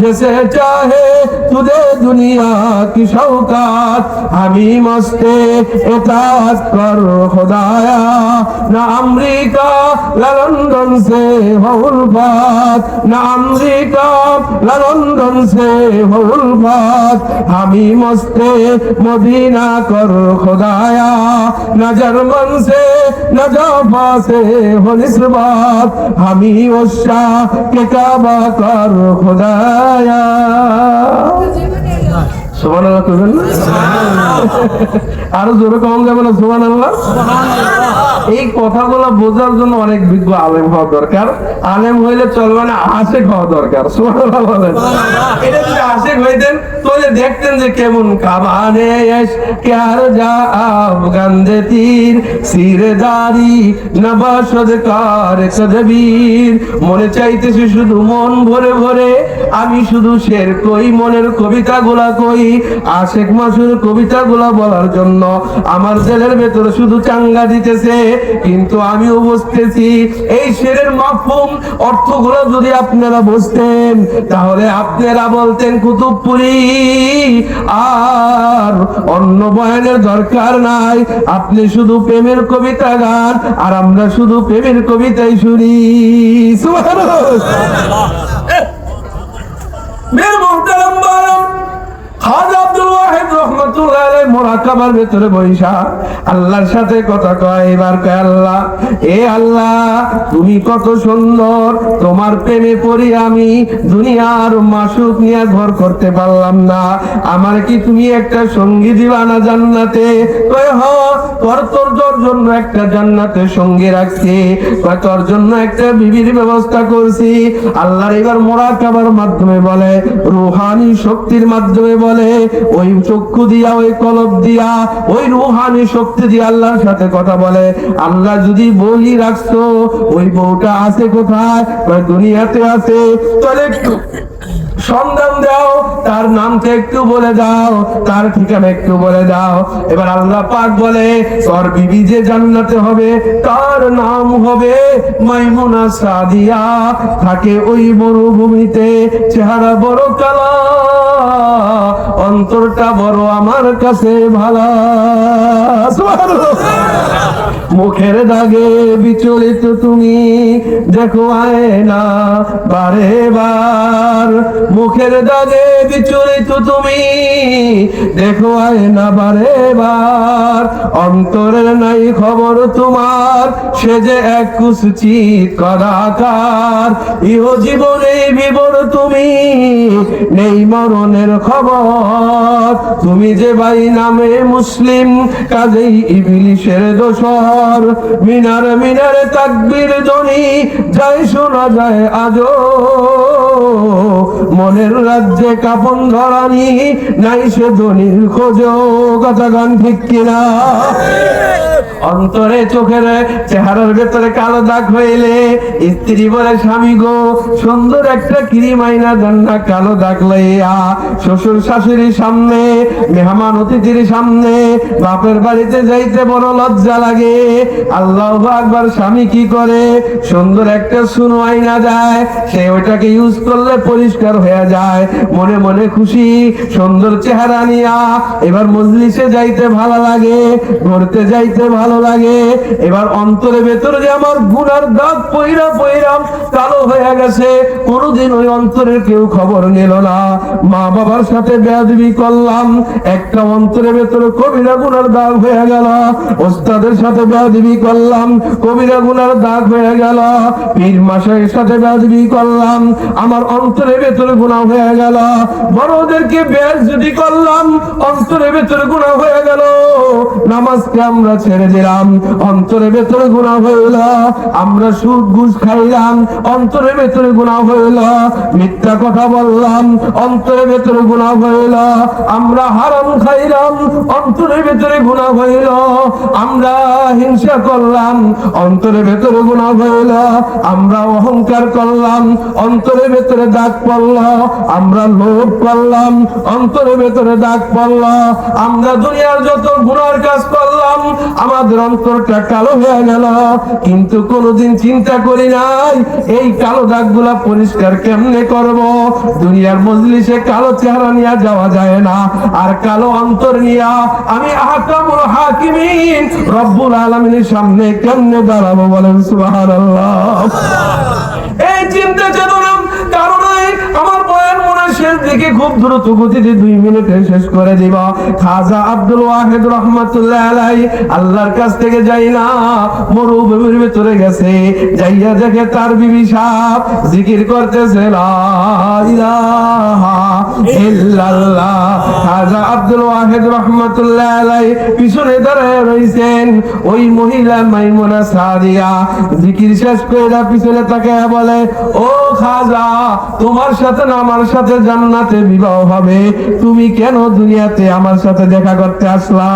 [SPEAKER 1] जैसे चाहे तू दे दुनिया की शौकत, हमी मस्ते इताअत कर खुदाया, ना अमरीका ना लंदन से हो उल्फत, ना अमरीका ना लंदन से हो उल्फत, हमी मस्ते मदीना कर खुदाया, ना जर्मन से ना जाफा से हो निस्बत, हमी उस्सा के काबा कर खुदाया। সুবহানাল্লাহ কইবেন না? আরো জোরে কম যাবে না সুবহানাল্লাহ? এই কথাগুলো বোঝার জন্য অনেক বিজ্ঞ আলেম হওয়া দরকার। আলেম হইলে চলবে না, আশেক হওয়া দরকার। সুবহানাল্লাহ বলেন। এটা যদি আশেক হইতেন তাহলে দেখতেন যে কেমন কাবানে ক্যার যা আফগানদে তীর সিরদারি নবাশদ কার তদবীর, মনে চাইতেছে শুধু মন ভরে ভরে আমি শুধু শের কই, মনের কবিতাগুলা কই, আশেক মাসুর কবিতাগুলা বলার জন্য আমার দিলের ভেতরে শুধু চাঙ্গা দিতেছে, কিন্তু আমিও বুঝতেছি এই শেরের মাফহুম অর্থগুলো যদি আপনারা বুঝতেন তাহলে আপনারা বলতেন কুতুবপুরি আর অন্য বয়ানের দরকার নাই, আপনি শুধু প্রেমের কবিতা গান আর আমরা শুধু প্রেমের কবিতাই শুনি। সুবহানাল্লাহ। মেরে মুহতারাম ভাইরা, খাজা আব্দুল ওয়াহিদ রাহমাতুল্লাহ আলাইহি মুরাকাবার ভিতরে বইসা আল্লাহর সাথে কথা কয়। এবার কয়, আল্লাহ এ আল্লাহ তুমি কত সুন্দর, তোমার প্রেমে পড়ি আমি দুনিয়ার মাসুক নিয়ে ঘর করতে পারলাম না, আমার কি তুমি একটা সঙ্গী দিবা না জান্নাতে? কয় হ, তোর জন্য একটা জান্নাতে সঙ্গী রাখছি, কয় তোর জন্য একটা বিবির ব্যবস্থা করছি। আল্লাহর এবার মুরাকাবার মাধ্যমে বলে, রূহানি শক্তির মাধ্যমে বলে, ওই চক্ষু দিয়া ওই কলব দিয়া ওই রূহানি শক্তি দিয়ে আল্লাহর সাথে কথা বলে। আল্লাহ যদি বলি রাখছো ওই বউটা আছে কোথায়? কয় দুনিয়াতে আছে। তাহলে একটু সন্ধান দাও, তার নামটা একটু বলে দাও, তার ঠিকানা একটু বলে দাও। এবার আল্লাহ পাক বলে, তোর বিবি যে জান্নাতে হবে তার নাম হবে মাইমুনা সাদিয়া, থাকে ওই মরুভূমিতে, চেহারা বড় কালা, অন্তরটা বড় আমার কাছে ভালো। সুবহানাল্লাহ। মুখের দাগে বিচলিত তুমি দেখো আয়না বারে বার, মুখের দাগে বিচলিত তুমি দেখো আয়না বারে বার, অন্তরের নাই খবর তোমার সে যে এক কুৎসিত কদাকার, ইহ জীবনে বিবর তুমি নেই মরণের খবর, তুমি যে ভাই নামে মুসলিম কাজেই ইবলিশের দোসর, মিনার মিনারে তাকবীর ধ্বনি যাই শোনা যায় আজো, মনের রাজ্যে কাপন ধরানি নাই সে ধ্বনির খোঁজো, কথা গান ঠিক কিনা? অন্তরে চোখের চেহারার ভেতরে কালো দাগ হইলে স্ত্রী বলে স্বামী গো সুন্দর একটা ক্রিম আইনা দেন না, কালো দাগ লইয়া শ্বশুর শাশুড়ির সামনে মেহমান অতিথির সামনে বাপের বাড়িতে যাইতে বড় লজ্জা লাগে। আল্লাহু আকবার, স্বামী কি করে সুন্দর একটা সুনো আইনা দেয়, সে ওইটাকে ইউজ করলে পরিষ্কার হয়ে যায়, মনে মনে খুশি সুন্দর চেহারা নিয়া এবার মজলিসে যাইতে ভালো লাগে, ঘুরতে যাইতে ভালো লাগে। এবার অন্তরে ভেতরে যে আমার গুনার দাগ পইরা পইরা কালো হয়ে গেছে, কোনদিন ওই অন্তরের কেউ খবর নিল না। মা বাবার সাথে বেয়াদবি করলাম, একটা অন্তরে ভেতরে কবিরা গুনার দাগ হয়ে গেল। ওস্তাদের সাথে বেয়াদবি করলাম, কবিরা গুনার দাগ হয়ে গেল। পীর মাশাইয়ের সাথে বেয়াদবি করলাম, আমার অন্তরে ভেতরে গুনাহ হয়ে গেল। বড়দেরকে বেয়াদবি করলাম, অন্তরে ভেতরে গুনাহ হয়ে গেল। নামাজকে আমরা ছেড়ে দিলাম, অন্তরে ভেতরে গুনাহ হইল। আমরা সুদ ঘুষ খাইলাম, অন্তরে ভেতরে গুনাহ হইল। মিথ্যা কথা বললাম, অন্তরে ভেতরে গুনাহ হইল। আমরা হারাম খাইলাম, অন্তরে ভেতরে গুনাহ হইল। আমরা হিংসা করলাম, অন্তরে ভেতরে গুনাহ হইল। আমরা অহংকার করলাম, অন্তরে ভেতরে দাগ পড়ল। আমরা লোভ করলাম, অন্তরে ভেতরে দাগ পড়ল। আমরা দুনিয়ার যত গুনার কাজ করলাম, আমাদের অন্তরটা কালো হয়ে গেল। কিন্তু কোনদিন চিন্তা করি নাই এই কালো দাগগুলা পরিষ্কার কেমনে করব। দুনিয়ার মজলিসে কালো চেহারা নিয়ে যাওয়া যায় না, আর কালো অন্তর নিয়ে আমি আহকামুল হাকিমিন রব্বুল আলামিনের সামনে কেমনে দাঁড়াবো বলেন সুবহানাল্লাহ। এই চিন্তা চেতনা কারণে আমার বয়ান মনে শেষ দিকে খুব দ্রুত গতিতে 2 মিনিটে শেষ করে দিব। খাজা আব্দুল ওয়াহিদ রাহমাতুল্লাহ আলাইহি আল্লাহর কাছ থেকে যাই না, মরুভূমির ভিতরে গেছে, যাইয়া দেখে তার বিবি সাহেব জিকির করতেছে লা ইলাহা ইল্লাল্লাহ। খাজা আব্দুল ওয়াহিদ রাহমাতুল্লাহ আলাইহি পিছনে দাঁড়ায় রইছেন। ওই মহিলা মাইমুনা সাদিয়া জিকির শেষ করে পিছনে তাকায় বলে, ও খাজা, তোমার সাথে না আমার সাথে জান্নাতে বিবাহ হবে, তুমি কেন দুনিয়াতে আমার সাথে দেখা করতে আসলা?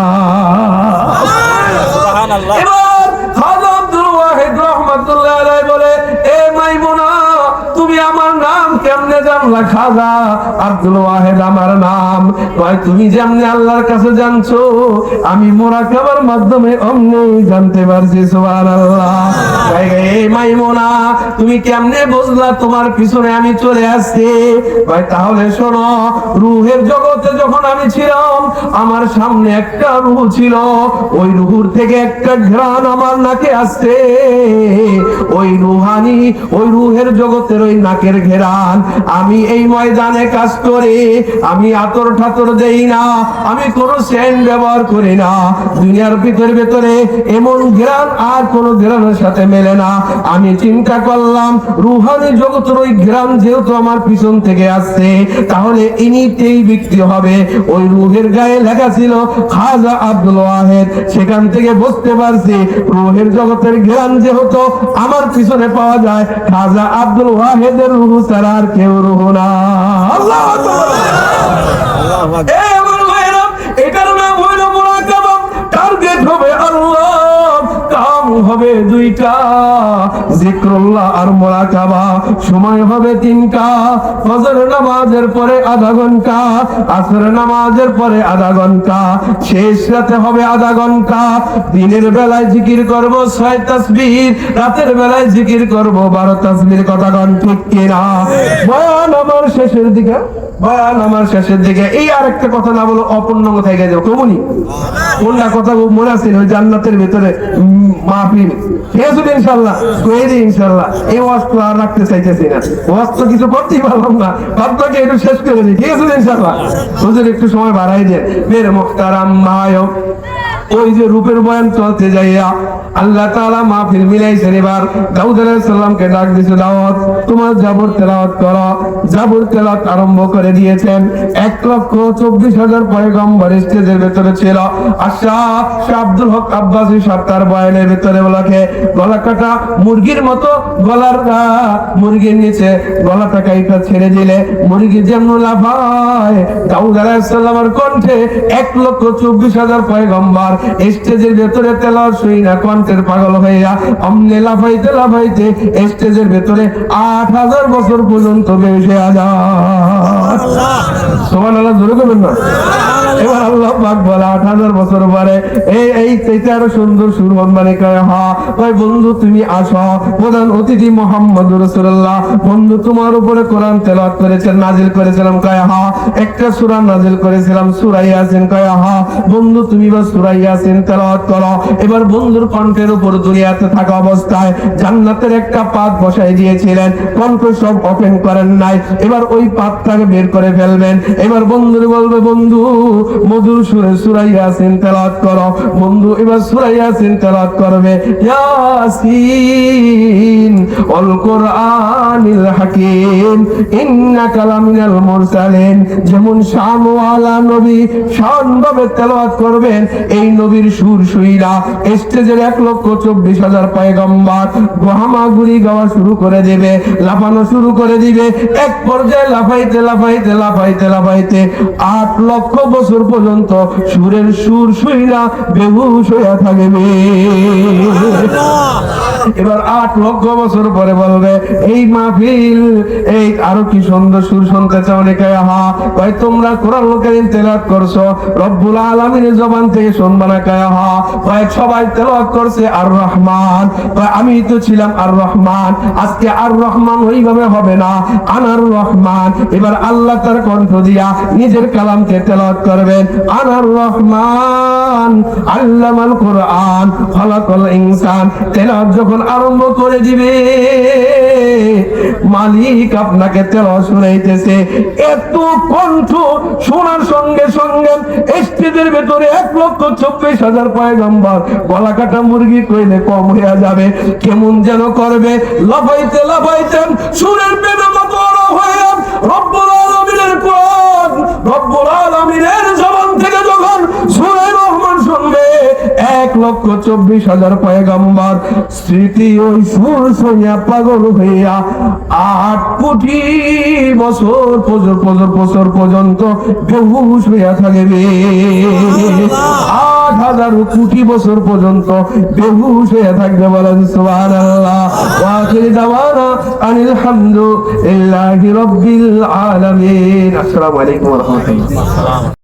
[SPEAKER 1] এবার খাজা আব্দুল ওয়াহিদ রাহমাতুল্লাহ আলাইহি বলে, এ মাইমুনা, তুমি আমার নাম কেমনে জানলা? খাজা আব্দুল ওয়াহিদ আমার নাম। কয়, তুমি যেমনি আল্লাহর কাছে জানছো, আমি মুরাকাবার মাধ্যমে অমনি জানতে পারছি। সুবহানাল্লাহ। এই মাইমুনা, তুমি কেমনে বুঝলা তোমার পিছনে আমি চলে আসছি? ভাই তাহলে শোনো, রূহের জগতে যখন আমি ছিলাম, আমার সামনে একটা রূহ ছিল, ওই রূহের থেকে একটা ঘ্রাণ আমার নাকে আসছে। ওই রূহানি, ওই রূহের জগতের ওই নাকের ঘ্রাণ আমি এই ময়দানে কাজ করে, আমি আতর ঠাতর দেই না, আমি কোনো সেন্ট ব্যবহার করি না। দুনিয়ার ভেতরে এমন ঘ্রাণ আর কোনো ঘ্রাণের সাথে মেলে না। আমি চিন্তা করলাম, রূহানি জগতের ওই ঘ্রাণ যেহেতু আমার পিছন থেকে আসছে, তাহলে ইনিতেই বিক্রি হবে। ওই রূহের গায়ে লেখা ছিল খাজা আব্দুল ওয়াহিদ। সেখান থেকে বুঝতে পারছি রূহের জগতের ঘ্রাণ যেহেতু আমার পিছনে পাওয়া যায়, খাজা আব্দুল ওয়াহিদের রূহ ছাড়া আর কেউ রূহ না। আল্লাহু আকবার। এই আমার ভাইরা, এটার নাম হইল মুরাকাবা। টার্গেট হবে আল্লাহ, কাম হবে 2টা, যিকরুল্লাহ আর মুরাকাবা। সময় হবে 3টা, ফজর নামাজের পরে আধা ঘন্টা, আসর নামাজের পরে আধা ঘন্টা, শেষ রাতে হবে আধা ঘন্টা। দিনের বেলায় জিকির করব 6 তাসবিহ, রাতের বেলায় জিকির করব 12 তাসবিহ। কথা কোন ঠিক কিনা? বয়ান আমার শেষের দিকে, বয়ান আমার শেষের দিকে। এই আরেকটা কথা না বলো অপূর্ণ কোথায় গেছে কমুনি কোনটা কথা মনে আছে? ওই জান্নাতের ভিতরে মাহফিল ঠিক আছে ইনশাআল্লাহ, কই দিই ইনশাআল্লাহ। এই ওয়াজ তো আর রাখতে চাইতেছি না, ওয়াজ তো কিছু করতেই পারলাম না, ভাবটাকে একটু শেষ করে দিই ঠিক আছে ইনশাআল্লাহ। হুজুর একটু সময় বাড়াই দেন। মেরে মুহতারাম মায়ক, ওই যে রূপের বয়ান চলতে যাইয়া আল্লাহ তাআলা মাহফিল মিলাইছেন। এবার দাউদ আলাইহিস সালামকে ডাক দিয়েছে, দাওয়াত তোমার জাবর তেলাওয়াত করো। জাবর তেলাওয়াত আরম্ভ করে দিয়েছেন। 1,24,000 পয়গম্বর স্টেজের ভিতরে ছিল। আশা শাহ আব্দুল হক আব্বাসী সাহেব তার বয়ানের ভিতরে বলাকে গলা কাটা মুরগির মতো গলার মুরগির নিচে গলাটা কাইটা ছেড়ে দিলে মুরগি যেমন লাফায়, দাউদ আলাইহিস সালামের কণ্ঠে 1,24,000 পয়গম্বর স্টেজের ভেতরে তেলাওয়াত শুই না কণ্ঠের পাগল হইয়া অমনে লাফাইতে লাফাইতে স্টেজের ভেতরে 8,000 বছর পর্যন্ত বেঁচে যায়। সুবহানাল্লাহ, জোরে বলবেন না? এবার আল্লাহ পাক বলে 8,000 বছর পরে এই চাইতে আরো সুন্দর সুর মানে কয় ভাই বন্ধু তুমি আসো। প্রধান অতিথি মুহাম্মদুর রাসূলুল্লাহ বন্ধু তোমার উপরে কোরআন তেলাওয়াত করেছেন, নাজিল করেছিলাম। কয় একটা সূরা নাজিল করেছিলাম সূরা ইয়াসিন। কয় বন্ধু তুমি বা সূরা ইয়াসিন তেলাওয়াত করো। এবার বন্ধুর কণ্ঠের উপর দুনিয়াতে থাকা অবস্থায় জান্নাতের একটা পাত বসাই দিয়েছিলেন, কণ্ঠ সব ওপেন করেন নাই। এবার ওই পাতটাকে বের করে ফেলবেন। এবার বন্ধুর বলবে বন্ধু মধুর সুরে সূরা ইয়াসিন তেলাওয়াত করো। বন্ধু এবার সূরা ইয়াসিন তেলাওয়াত করবে, ইয়াসিন ওয়াল কুরআনিল হাকীম ইন্নাকা লামিনাল মুরসালিন। যেমন শানওয়ালা নবী শান ভাবে তেলাওয়াত করবেন, এই নবীর সুর সুইরা স্টেজের 1,24,000 পয়গম্বর গোহামাগুড়ি গাওয়া শুরু করে দেবে, লাফানো শুরু করে দিবে। এক পর্যায়ে লাফাইতে লাফাইতে লাফাইতে লাফাইতে 8 লক্ষ বছর পর্যন্ত সুরের সুর সুইরা বেহুশ হইয়া থাকবে। এবার 8 লক্ষ বছর পরে বলবে এই মাহফিল এই আরো কি সুন্দর সুর শুনতে চাও নাকি? ভাই তোমরা কোরআনুল কারীম তেলাওয়াত করছো, রব্বুল আলামিনের জবান থেকে শুনবা না? ভাই সবাই তেলাওয়াত করছে আর রহমান। ভাই আমি তো ছিলাম আর রহমান, আজকে আর রহমান ওইভাবে হবে না, আনার রহমান। এবার আল্লাহ তার কণ্ঠ দিয়া নিজের কালামকে তেলাওয়াত করবেন। আনার রহমান আল্লামাল কুরআন খালাকাল ইনসান। তেলাওয়াত যখন আরম্ভ করে দিবে মালিক আপনাকে তেলাওয়াত শুনাইতেছে। এত কণ্ঠ শোনার সঙ্গে সঙ্গে স্টেজের ভেতরে 1,24,000 পয়গম্বর গলা কাটা মুরগি কইলে কম হয়ে যাবে, কেমন যেন করবে। লাফাইতে লাফাইতে সুরের বেদনা বড় হয়ে রব্বুল আলামিনের কোরআন রব্বুল আলামিনের জবান থেকে যখন সূরা রহমান শুনবে 1,24,000 পয়গম্বর স্মৃতি ওই সুর শুনিয়া পাগল হইয়া 8 কোটি বছর পর্যন্ত বেহুশ হইয়া থাকবে। 8,000 কোটি বছর পর্যন্ত বেহুশ হইয়া থাকবে। বলেন সুবহানাল্লাহ। ওয়া আখিরু দাওয়ানা আনিল হামদুলিল্লাহি রাব্বিল আলামিন। আসসালামু আলাইকুম ওয়া রাহমাতুল্লাহ।